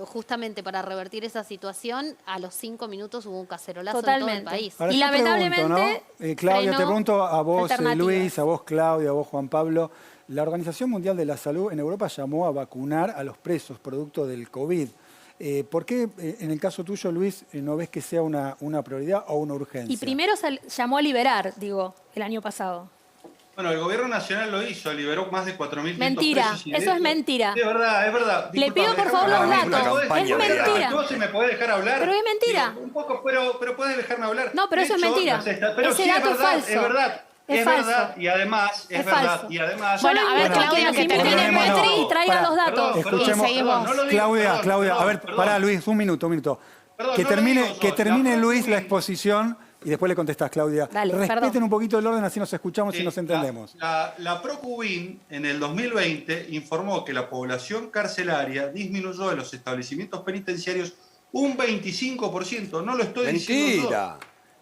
justamente para revertir esa situación, a los 5 minutos hubo un cacerolazo en todo el país. Ahora, y lamentablemente, Claudia, te pregunto a vos, Luis, a vos, Claudia, a vos, Juan Pablo. La Organización Mundial de la Salud en Europa llamó a vacunar a los presos producto del COVID. ¿Por qué en el caso tuyo, Luis, no ves que sea una prioridad o una urgencia? Y primero se llamó a liberar, el año pasado. Bueno, el gobierno nacional lo hizo, liberó más de 4.500 mentira, presos. Eso es mentira. Es verdad, es verdad. Le pido por favor los datos. Es mentira. ¿Tú me podés dejar hablar? Pero es mentira. Un poco, pero podés dejarme hablar. No, pero eso es mentira. Pero ese sí, dato es falso. Es verdad. Es verdad, y además, es verdad, y además... Bueno, a ver, Claudia, que termine Petri y traiga los datos. Escuchemos, Claudia, a ver, pará, Luis, un minuto. Que termine Luis la exposición y después le contestás, Claudia. Respeten un poquito el orden, así nos escuchamos y nos entendemos. La Procubin en el 2020 informó que la población carcelaria disminuyó en los establecimientos penitenciarios un 25%. No lo estoy diciendo yo.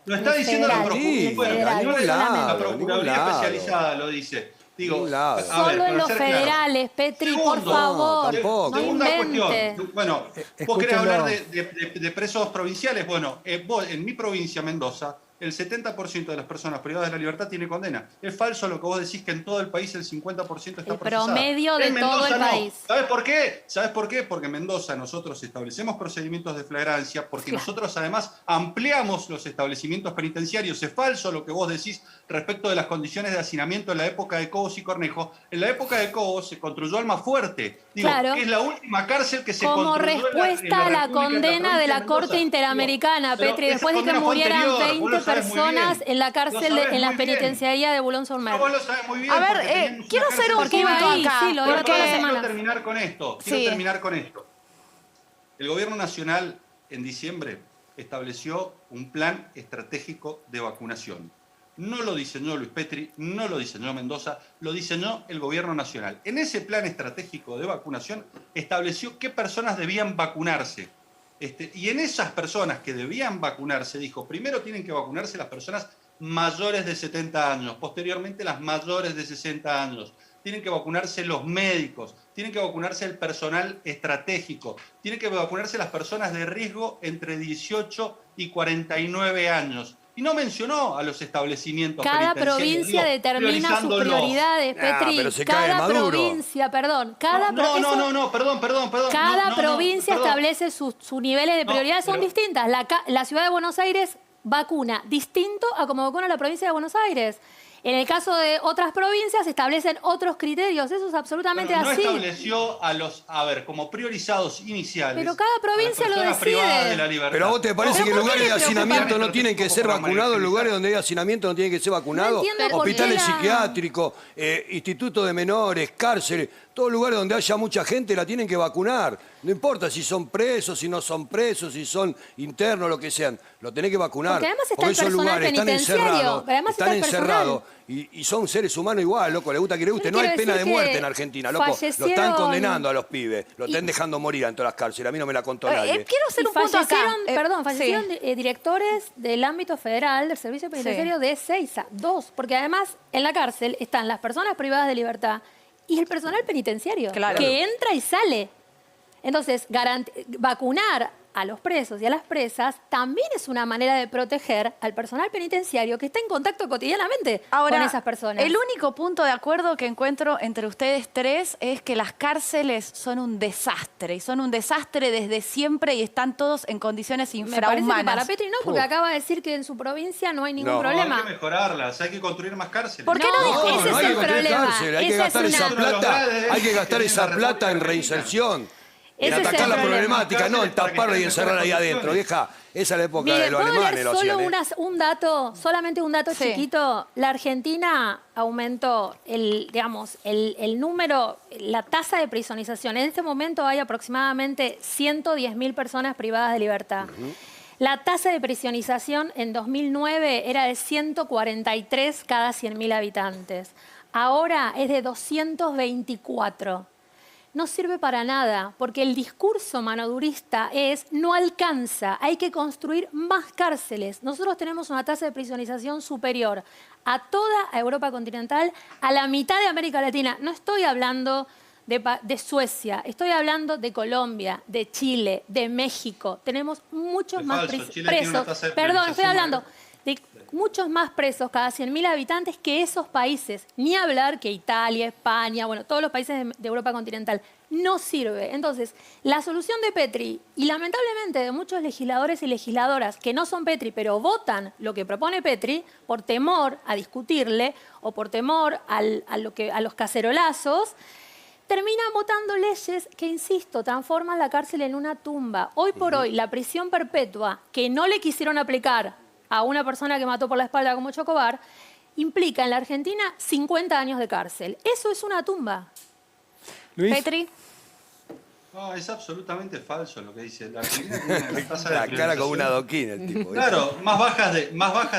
Lo está diciendo la Procuraduría. Bueno, la Procuraduría Especializada lo dice. Digo, Solo en los federales, Petri, por favor. Segunda invente. cuestión. Bueno, vos querés hablar de presos provinciales. Bueno, vos, en mi provincia, Mendoza, el 70% de las personas privadas de la libertad tiene condena. Es falso lo que vos decís que en todo el país el 50% está procesado. El promedio de todo el país. ¿Sabes por qué? ¿Sabes por qué? Porque en Mendoza nosotros establecemos procedimientos de flagrancia, porque nosotros además ampliamos los establecimientos penitenciarios. Es falso lo que vos decís respecto de las condiciones de hacinamiento en la época de Cobos y Cornejo. En la época de Cobos se construyó Almafuerte, que es la última cárcel que se como construyó respuesta a la condena de la Corte Interamericana, Petri, después de que murieran 20 personas en la cárcel, en la penitenciaría de Boulogne-sur-Mer. Vos lo sabés muy bien. A ver, quiero hacer un punto acá. Sí, lo veo toda la semana. Quiero terminar con esto. El gobierno nacional en diciembre estableció un plan estratégico de vacunación. No lo diseñó Luis Petri, no lo diseñó Mendoza, lo diseñó el gobierno nacional. En ese plan estratégico de vacunación estableció qué personas debían vacunarse. Y en esas personas que debían vacunarse, dijo, primero tienen que vacunarse las personas mayores de 70 años, posteriormente las mayores de 60 años. Tienen que vacunarse los médicos, tienen que vacunarse el personal estratégico, tienen que vacunarse las personas de riesgo entre 18 y 49 años. Y no mencionó a los establecimientos Cada penitenciarios. provincia determina sus prioridades, Petri. Pero se cae cada Maduro. provincia, perdón. Cada provincia establece sus niveles de prioridades, son distintas. La ciudad de Buenos Aires vacuna distinto a como vacuna la provincia de Buenos Aires. En el caso de otras provincias se establecen otros criterios. Eso es absolutamente no así. Estableció como priorizados iniciales. Pero cada provincia lo decide. Pero a vos te parece que en lugares de hacinamiento no tienen que ser vacunados, en lugares donde hay hacinamiento no tienen que ser vacunados, hospitales psiquiátricos, institutos de menores, cárceles, todos lugares donde haya mucha gente la tienen que vacunar. No importa si son presos, si no son presos, si son internos, lo que sean. Lo tenés que vacunar. Porque además está porque el esos personal lugares están encerrados. Además están encerrados y son seres humanos igual, loco. Le gusta que le guste. No hay pena de muerte en Argentina, loco. Lo están condenando a los pibes. Lo están dejando morir en todas las cárceles. A mí no me la contó nadie. Quiero hacer un punto acá. Fallecieron directores del ámbito federal, del servicio penitenciario de Ezeiza. 2. Porque además en la cárcel están las personas privadas de libertad y el personal penitenciario, que entra y sale. Entonces, vacunar a los presos y a las presas también es una manera de proteger al personal penitenciario que está en contacto cotidianamente con esas personas. El único punto de acuerdo que encuentro entre ustedes tres es que las cárceles son un desastre. Y son un desastre desde siempre y están todos en condiciones infrahumanas. Me parece que para Petri no, porque acaba de decir que en su provincia no hay ningún problema. Hay que mejorarlas, hay que construir más cárceles. ¿Por qué no? Ese es el problema. Hay que gastar esa plata, hay que gastar esa plata en reinserción. En atacar la problemática, no en taparla y encerrarla ahí adentro, vieja. Esa es la época de los alemanes. Solamente un dato chiquito. La Argentina aumentó el número, la tasa de prisonización. En este momento hay aproximadamente 110.000 personas privadas de libertad. La tasa de prisonización en 2009 era de 143 cada 100.000 habitantes. Ahora es de 224. No sirve para nada, porque el discurso manodurista no alcanza, hay que construir más cárceles. Nosotros tenemos una tasa de prisonización superior a toda Europa continental, a la mitad de América Latina. No estoy hablando de Suecia, estoy hablando de Colombia, de Chile, de México. Tenemos muchos más presos. Perdón, estoy hablando de muchos más presos cada 100.000 habitantes que esos países. Ni hablar que Italia, España, todos los países de Europa continental. No sirve. Entonces, la solución de Petri, y lamentablemente de muchos legisladores y legisladoras que no son Petri, pero votan lo que propone Petri por temor a discutirle o por temor a los cacerolazos, terminan votando leyes que, insisto, transforman la cárcel en una tumba. Hoy por hoy, la prisión perpetua que no le quisieron aplicar a una persona que mató por la espalda como Chocobar, implica en la Argentina 50 años de cárcel. Eso es una tumba. Luis. Petri. No, es absolutamente falso lo que dice. La Argentina tiene una tasa de la cara como una adoquín el tipo. Claro, más bajas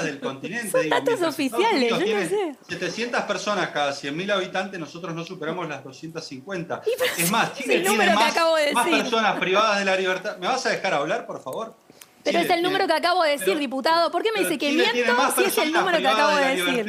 del continente. Son datos oficiales, yo no sé. 700 personas cada 100.000 habitantes, nosotros no superamos las 250. Es más, Chile tiene más personas privadas de la libertad. ¿Me vas a dejar hablar, por favor? Pero Chile es el número que acabo de decir, diputado. ¿Por qué me dice que miento si es el número que acabo de decir?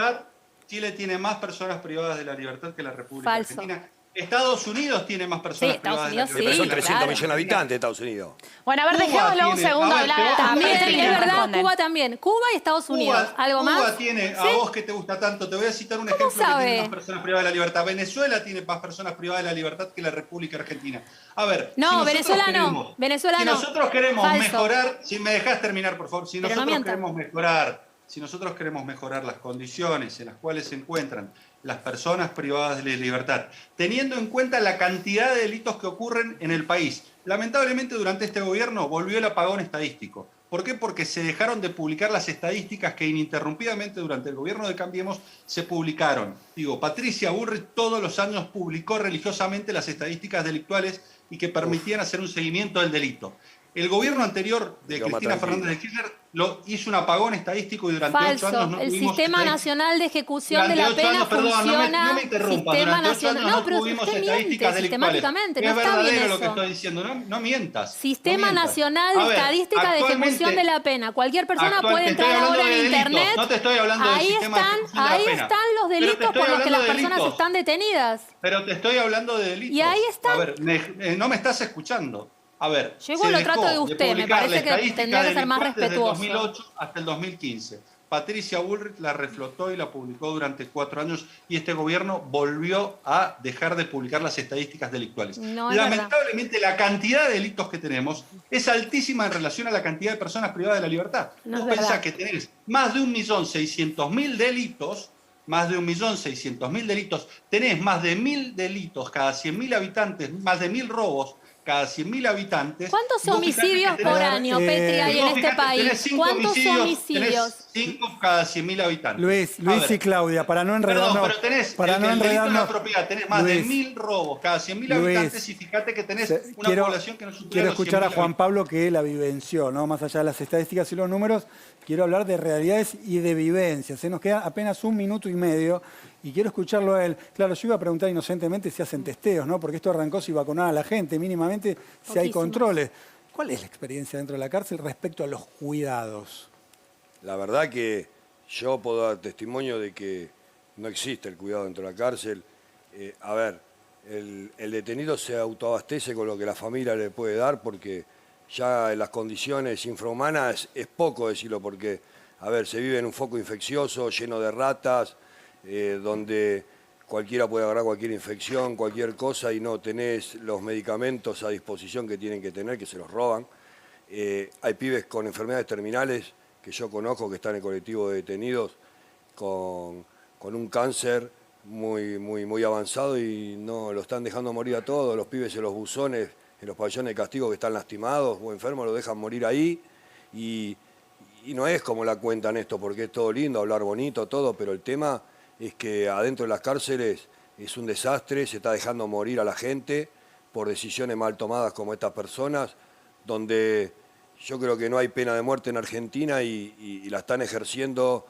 Chile tiene más personas privadas de la libertad que la República Falso. Argentina. Estados Unidos tiene más personas privadas de la libertad. Pero son 300 claro. millones de habitantes de Estados Unidos. Bueno, a ver, Cuba dejémoslo un tiene- segundo a ver, hablar. También, Petri, es que verdad, responden. Cuba también. Cuba y Estados Unidos. ¿Algo Cuba más? tiene, a ¿Sí? vos que te gusta tanto, te voy a citar un ejemplo que sabe? tiene más personas privadas de la libertad. Venezuela tiene más personas privadas de la libertad que la República Argentina. A ver, No, si nosotros Venezuela no. queremos- Venezuela si no. nosotros queremos Falso. mejorar, si me dejás terminar, por favor, si Pero no nosotros mientan. queremos mejorar, si nosotros queremos mejorar las condiciones en las cuales se encuentran las personas privadas de la libertad, teniendo en cuenta la cantidad de delitos que ocurren en el país. Lamentablemente durante este gobierno volvió el apagón estadístico. ¿Por qué? Porque se dejaron de publicar las estadísticas que ininterrumpidamente durante el gobierno de Cambiemos se publicaron. Digo, Patricia Bullrich todos los años publicó religiosamente las estadísticas delictuales y que permitían hacer un seguimiento del delito. El gobierno anterior de Idioma Cristina tranquilo. Fernández de Kirchner hizo un apagón estadístico y durante 8 Falso. años no El tuvimos Sistema estadísticas. Nacional de Ejecución de Durante la 8 Pena años, perdón, funciona. no me interrumpas, Sistema durante 8 años Nacional. no No, pero tuvimos usted estadísticas miente delictuales. sistemáticamente. Es No está bien verdadero lo que eso. estoy diciendo, no mientas. Sistema no mientas. Nacional de A ver, Estadística de actualmente- Ejecución de la Pena. Cualquier persona actual- puede te estoy entrar hablando ahora de en delitos, Internet. no te estoy hablando del Ahí sistema de están, ejecución de la ahí pena. están los Pero te delitos estoy por los que hablando las de personas delitos. están detenidas. Pero te estoy hablando de delitos. Y ahí están. A ver, no me estás escuchando. A ver, Yo igual se lo trato dejó de usted, me publicar parece la que estadística tendría que ser más delictual desde el respetuoso. 2008 hasta el 2015. Patricia Bullrich la reflotó y la publicó durante 4 años y este gobierno volvió a dejar de publicar las estadísticas delictuales. No es Lamentablemente la cantidad de delitos que tenemos es altísima en relación a la cantidad de personas privadas de la libertad. No es Vos pensás verdad. que tenés más de 1.600.000 delitos, más de 1.600.000 delitos, tenés más de 1.000 delitos cada 100.000 habitantes, más de 1.000 robos cada 100.000 habitantes. ¿Cuántos Vos fijate homicidios que por tenés- año, Petri, hay en vos este fijate, país? tenés 5 ¿Cuántos homicidios? Tenés 5 cada 100.000 habitantes. Luis A ver, y Claudia, para no enredarnos. Perdón, pero tenés para el no delito de la enredarnos. propiedad, tenés más de Luis, 1.000 robos cada 100.000 Luis, habitantes y fíjate que tenés una quiero, población que no supera quiero los escuchar a 100.000 Juan Pablo que la vivenció, ¿no? Más allá de las estadísticas y los números, quiero hablar de realidades y de vivencias. Se nos queda apenas 1 minuto y medio y quiero escucharlo a él. Claro, yo iba a preguntar inocentemente si hacen testeos, ¿no? Porque esto arrancó si vacunar a la gente, mínimamente si hay Poquísimos. controles. ¿Cuál es la experiencia dentro de la cárcel respecto a los cuidados? La verdad que yo puedo dar testimonio de que no existe el cuidado dentro de la cárcel. A ver, el detenido se autoabastece con lo que la familia le puede dar porque ya en las condiciones infrahumanas es poco decirlo porque, a ver, se vive en un foco infeccioso lleno de ratas, donde cualquiera puede agarrar cualquier infección, cualquier cosa y no tenés los medicamentos a disposición que tienen que tener, que se los roban. Hay pibes con enfermedades terminales que yo conozco que están en el colectivo de detenidos con un cáncer muy avanzado y no lo están dejando morir a todos. Los pibes en los buzones, en los pabellones de castigo que están lastimados o enfermos, los dejan morir ahí y no es como la cuentan esto, porque es todo lindo, hablar bonito, todo, pero el tema es que adentro de las cárceles es un desastre, se está dejando morir a la gente por decisiones mal tomadas como estas personas, donde yo creo que no hay pena de muerte en Argentina y la están ejerciendo,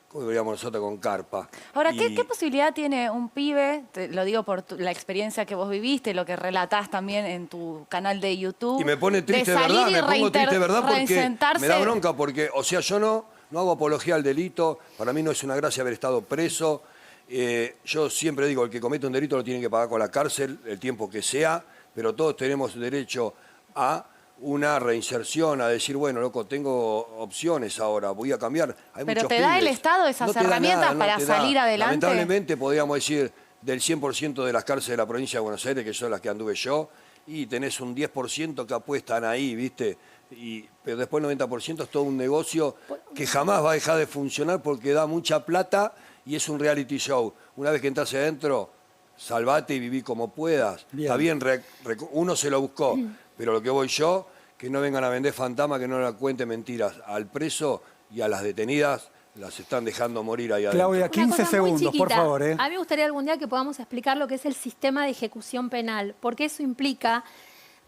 como diríamos nosotros, con carpa. Ahora, Y- ¿qué posibilidad tiene un pibe, te lo digo por la experiencia que vos viviste, lo que relatás también en tu canal de YouTube, Y me pone triste, de salir ¿verdad? y Me pongo triste, ¿verdad? Porque reinsentarse? me da bronca porque, o sea, yo no hago apología al delito, para mí no es una gracia haber estado preso. Yo siempre digo, el que comete un delito lo tiene que pagar con la cárcel, el tiempo que sea, pero todos tenemos derecho a una reinserción, a decir, bueno, loco, tengo opciones ahora, voy a cambiar. Hay Pero muchos ¿te da el pibes. Estado esas No te da herramientas nada, no para te da. salir adelante? Lamentablemente podríamos decir del 100% de las cárceles de la provincia de Buenos Aires, que son las que anduve yo, y tenés un 10% que apuestan ahí, ¿viste? Pero después el 90% es todo un negocio que jamás va a dejar de funcionar porque da mucha plata y es un reality show. Una vez que entras adentro, salvate y viví como puedas. Bien. Está bien, uno se lo buscó, pero lo que voy yo, que no vengan a vender fantasma, que no le cuenten mentiras. Al preso y a las detenidas las están dejando morir ahí adentro. Claudia, 15 Una cosa muy segundos, por chiquita. favor. A mí me gustaría algún día que podamos explicar lo que es el sistema de ejecución penal, porque eso implica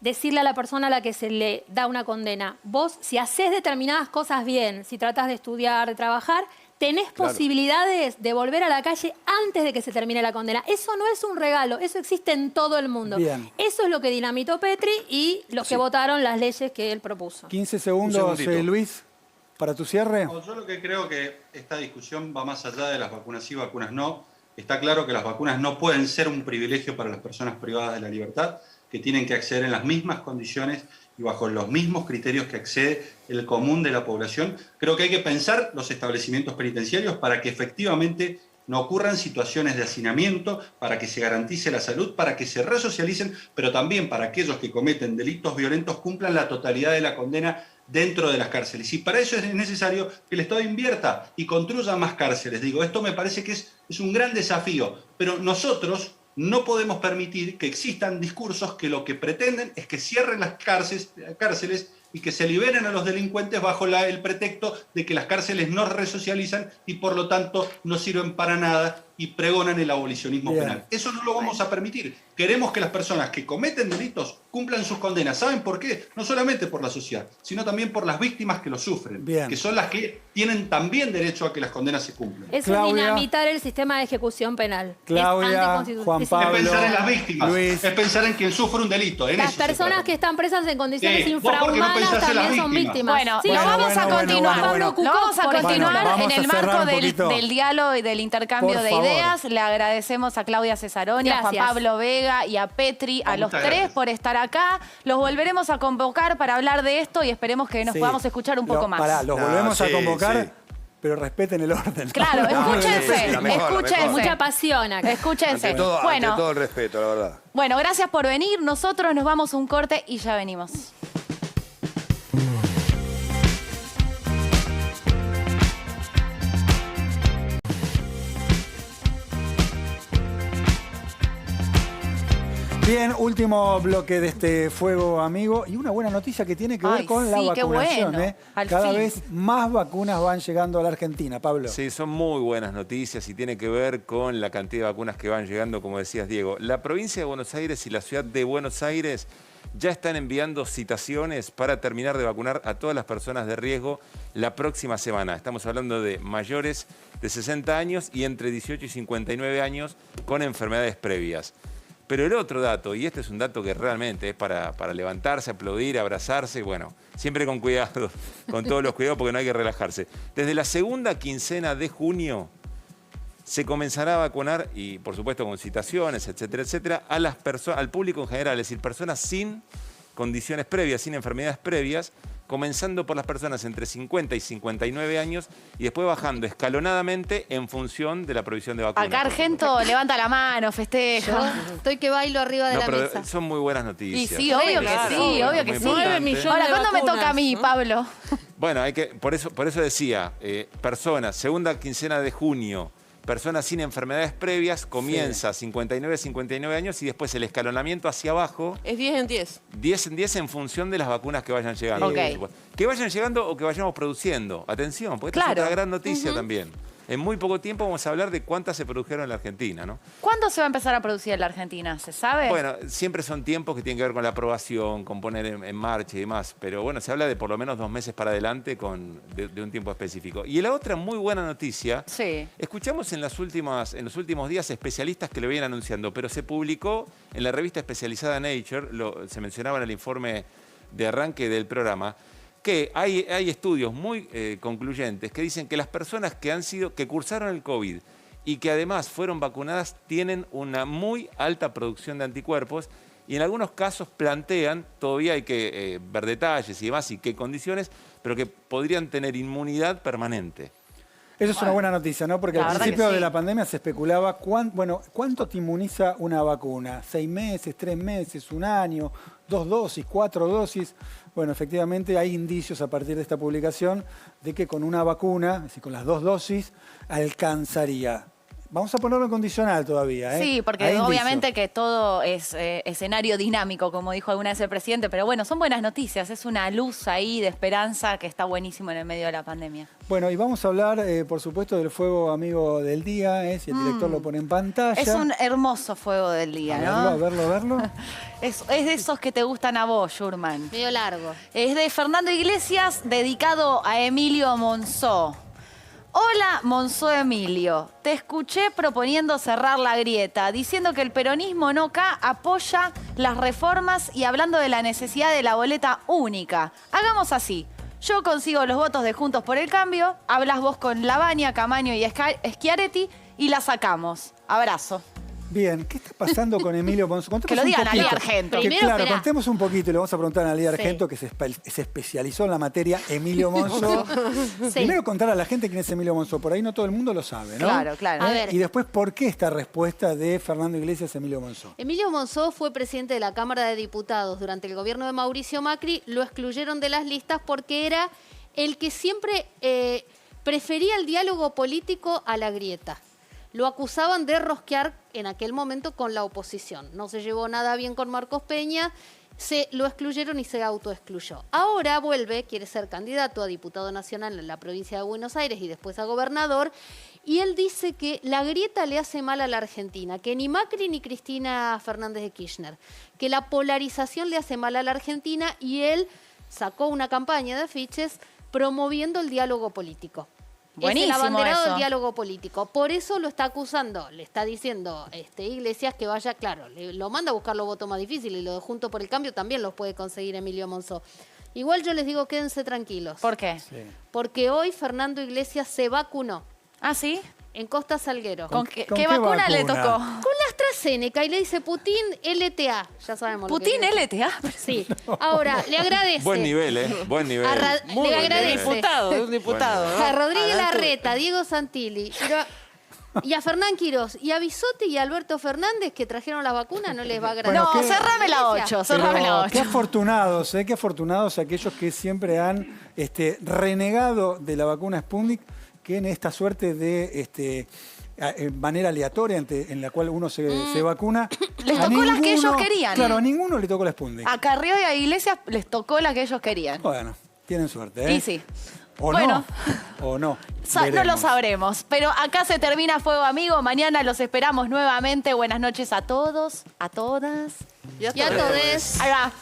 decirle a la persona a la que se le da una condena, vos si haces determinadas cosas bien, si tratás de estudiar, de trabajar, tenés Claro. posibilidades de volver a la calle antes de que se termine la condena. Eso no es un regalo, eso existe en todo el mundo. Bien. Eso es lo que dinamitó Petri y los que votaron las leyes que él propuso. 15 Un segundos, segundito. Luis. para tu cierre. No, yo lo que creo que esta discusión va más allá de las vacunas sí, vacunas no. Está claro que las vacunas no pueden ser un privilegio para las personas privadas de la libertad, que tienen que acceder en las mismas condiciones y bajo los mismos criterios que accede el común de la población. Creo que hay que pensar los establecimientos penitenciarios para que efectivamente no ocurran situaciones de hacinamiento, para que se garantice la salud, para que se resocialicen, pero también para aquellos que cometen delitos violentos cumplan la totalidad de la condena dentro de las cárceles. Y para eso es necesario que el Estado invierta y construya más cárceles. Digo, esto me parece que es un gran desafío, pero nosotros no podemos permitir que existan discursos que lo que pretenden es que cierren las cárceles y que se liberen a los delincuentes bajo el pretexto de que las cárceles no resocializan y por lo tanto no sirven para nada y pregonan el abolicionismo penal. Eso no lo vamos a permitir. Queremos que las personas que cometen delitos cumplan sus condenas. ¿Saben por qué? No solamente por la sociedad, sino también por las víctimas que lo sufren, que son las que tienen también derecho a que las condenas se cumplan. Eso es dinamitar el sistema de ejecución penal. Claudia, Juan Pablo, es pensar en las víctimas, Luis. Es pensar en quien sufre un delito. Las personas que están presas en condiciones infrahumanas pensás en las también son víctimas. Bueno, lo vamos a continuar. Lo vamos a continuar en el marco del diálogo y del intercambio de ideas. Le agradecemos a Claudia Cesaroni, a Juan Pablo Vega y a Petri, a los tres por estar acá. Los volveremos a convocar para hablar de esto y esperemos que nos podamos escuchar un poco más. Pará, los volvemos a convocar, pero respeten el orden. Claro, escúchense, escúchense. Mucha pasión acá. Escúchense. Ante todo el respeto, la verdad. Bueno, gracias por venir. Nosotros nos vamos a un corte y ya venimos. Bien, último bloque de este Fuego Amigo y una buena noticia que tiene que ver con la vacunación. Qué bueno. Cada vez más vacunas van llegando a la Argentina, Pablo. Sí, son muy buenas noticias y tiene que ver con la cantidad de vacunas que van llegando, como decías, Diego. La provincia de Buenos Aires y la ciudad de Buenos Aires ya están enviando citaciones para terminar de vacunar a todas las personas de riesgo la próxima semana. Estamos hablando de mayores de 60 años y entre 18 y 59 años con enfermedades previas. Pero el otro dato, y este es un dato que realmente es para levantarse, aplaudir, abrazarse, bueno, siempre con cuidado, con todos los cuidados porque no hay que relajarse. Desde la segunda quincena de junio se comenzará a vacunar, y por supuesto con citaciones, etcétera, etcétera, al público en general, es decir, personas sin condiciones previas, sin enfermedades previas, comenzando por las personas entre 50 y 59 años y después bajando escalonadamente en función de la provisión de vacunas. Acá Argento levanta la mano, festeja. Estoy que bailo arriba de la mesa. Son muy buenas noticias. Y sí, obvio que sí, obvio que sí. 9 millones Ahora, de ¿cuándo me vacunas, toca a mí, ¿no? Pablo? Bueno, por eso decía, personas, segunda quincena de junio, personas sin enfermedades previas, comienza 59 años y después el escalonamiento hacia abajo. Es 10 en 10. 10 en 10 en función de las vacunas que vayan llegando. Okay. Que vayan llegando o que vayamos produciendo. Atención, porque esta es otra gran noticia también. En muy poco tiempo vamos a hablar de cuántas se produjeron en la Argentina, ¿no? ¿Cuándo se va a empezar a producir en la Argentina? ¿Se sabe? Bueno, siempre son tiempos que tienen que ver con la aprobación, con poner en marcha y demás. Pero bueno, se habla de por lo menos 2 meses para adelante de un tiempo específico. Y la otra muy buena noticia, escuchamos en los últimos días especialistas que lo vienen anunciando, pero se publicó en la revista especializada Nature, se mencionaba en el informe de arranque del programa, que hay estudios muy concluyentes que dicen que las personas que cursaron el COVID y que además fueron vacunadas tienen una muy alta producción de anticuerpos y en algunos casos plantean, todavía hay que ver detalles y demás y qué condiciones, pero que podrían tener inmunidad permanente. Eso es una buena noticia, ¿no? Porque al principio de la pandemia se especulaba cuánto te inmuniza una vacuna. 6 meses, 3 meses, 1 año, 2 dosis, 4 dosis. Bueno, efectivamente hay indicios a partir de esta publicación de que con una vacuna, es decir, con las 2 dosis, alcanzaría. Vamos a ponerlo en condicional todavía, ¿eh? Sí, porque obviamente que todo es escenario dinámico, como dijo alguna vez el presidente, pero bueno, son buenas noticias, es una luz ahí de esperanza que está buenísimo en el medio de la pandemia. Bueno, y vamos a hablar, por supuesto, del Fuego Amigo del Día, si el director lo pone en pantalla. Es un hermoso fuego del día, ¿no? A verlo. Es de esos que te gustan a vos, Schurman. Medio largo. Es de Fernando Iglesias, dedicado a Emilio Monzó. Hola, Monzó Emilio. Te escuché proponiendo cerrar la grieta, diciendo que el peronismo no apoya las reformas y hablando de la necesidad de la boleta única. Hagamos así. Yo consigo los votos de Juntos por el Cambio, hablas vos con Lavagna, Camaño y Schiaretti y la sacamos. Abrazo. Bien, ¿qué está pasando con Emilio Monzó? Que lo diga Analía Argento. Claro, contemos un poquito y le vamos a preguntar a Analía Argento, que se especializó en la materia Emilio Monzó. Primero contar a la gente quién es Emilio Monzó, por ahí no todo el mundo lo sabe, ¿no? Claro, claro. A ver. Y después, ¿por qué esta respuesta de Fernando Iglesias a Emilio Monzó? Emilio Monzó fue presidente de la Cámara de Diputados durante el gobierno de Mauricio Macri. Lo excluyeron de las listas porque era el que siempre prefería el diálogo político a la grieta. Lo acusaban de rosquear en aquel momento con la oposición. No se llevó nada bien con Marcos Peña, lo excluyeron y se autoexcluyó. Ahora vuelve, quiere ser candidato a diputado nacional en la provincia de Buenos Aires y después a gobernador, y él dice que la grieta le hace mal a la Argentina, que ni Macri ni Cristina Fernández de Kirchner, que la polarización le hace mal a la Argentina, y él sacó una campaña de afiches promoviendo el diálogo político. Buenísimo, es el abanderado eso. del diálogo político. Por eso lo está acusando, le está diciendo Iglesias que vaya, claro, lo manda a buscar los votos más difíciles, y lo de Juntos por el Cambio también los puede conseguir Emilio Monzó. Igual yo les digo, quédense tranquilos. ¿Por qué? Sí. Porque hoy Fernando Iglesias se vacunó. ¿Ah, sí? En Costa Salguero. ¿Con qué vacuna le tocó? Con la AstraZeneca, y le dice Putin LTA. Ya sabemos ¿Putin lo que LTA? Sí. Ahora, le agradece. Buen nivel, ¿eh? Buen nivel. Le agradece. Un diputado. ¿no? A Rodríguez Adelante. Larreta, Diego Santilli, y a Fernán Quirós, y a Bisotti y a Alberto Fernández, que trajeron las vacunas, no les va a agradecer. No, cerrame la 8, cerrame la 8. Qué afortunados aquellos que siempre han renegado de la vacuna Sputnik, que en esta suerte de manera aleatoria en la cual uno se vacuna. Les tocó las que ellos querían. Claro, a ninguno le tocó la Sputnik. A Carrió y a Iglesias les tocó la que ellos querían. Bueno, tienen suerte, ¿eh? Y sí. O bueno. no. O no. No lo Veremos. sabremos. Pero acá se termina Fuego Amigo. Mañana los esperamos nuevamente. Buenas noches a todos, a todas Y a todes. Ahí va.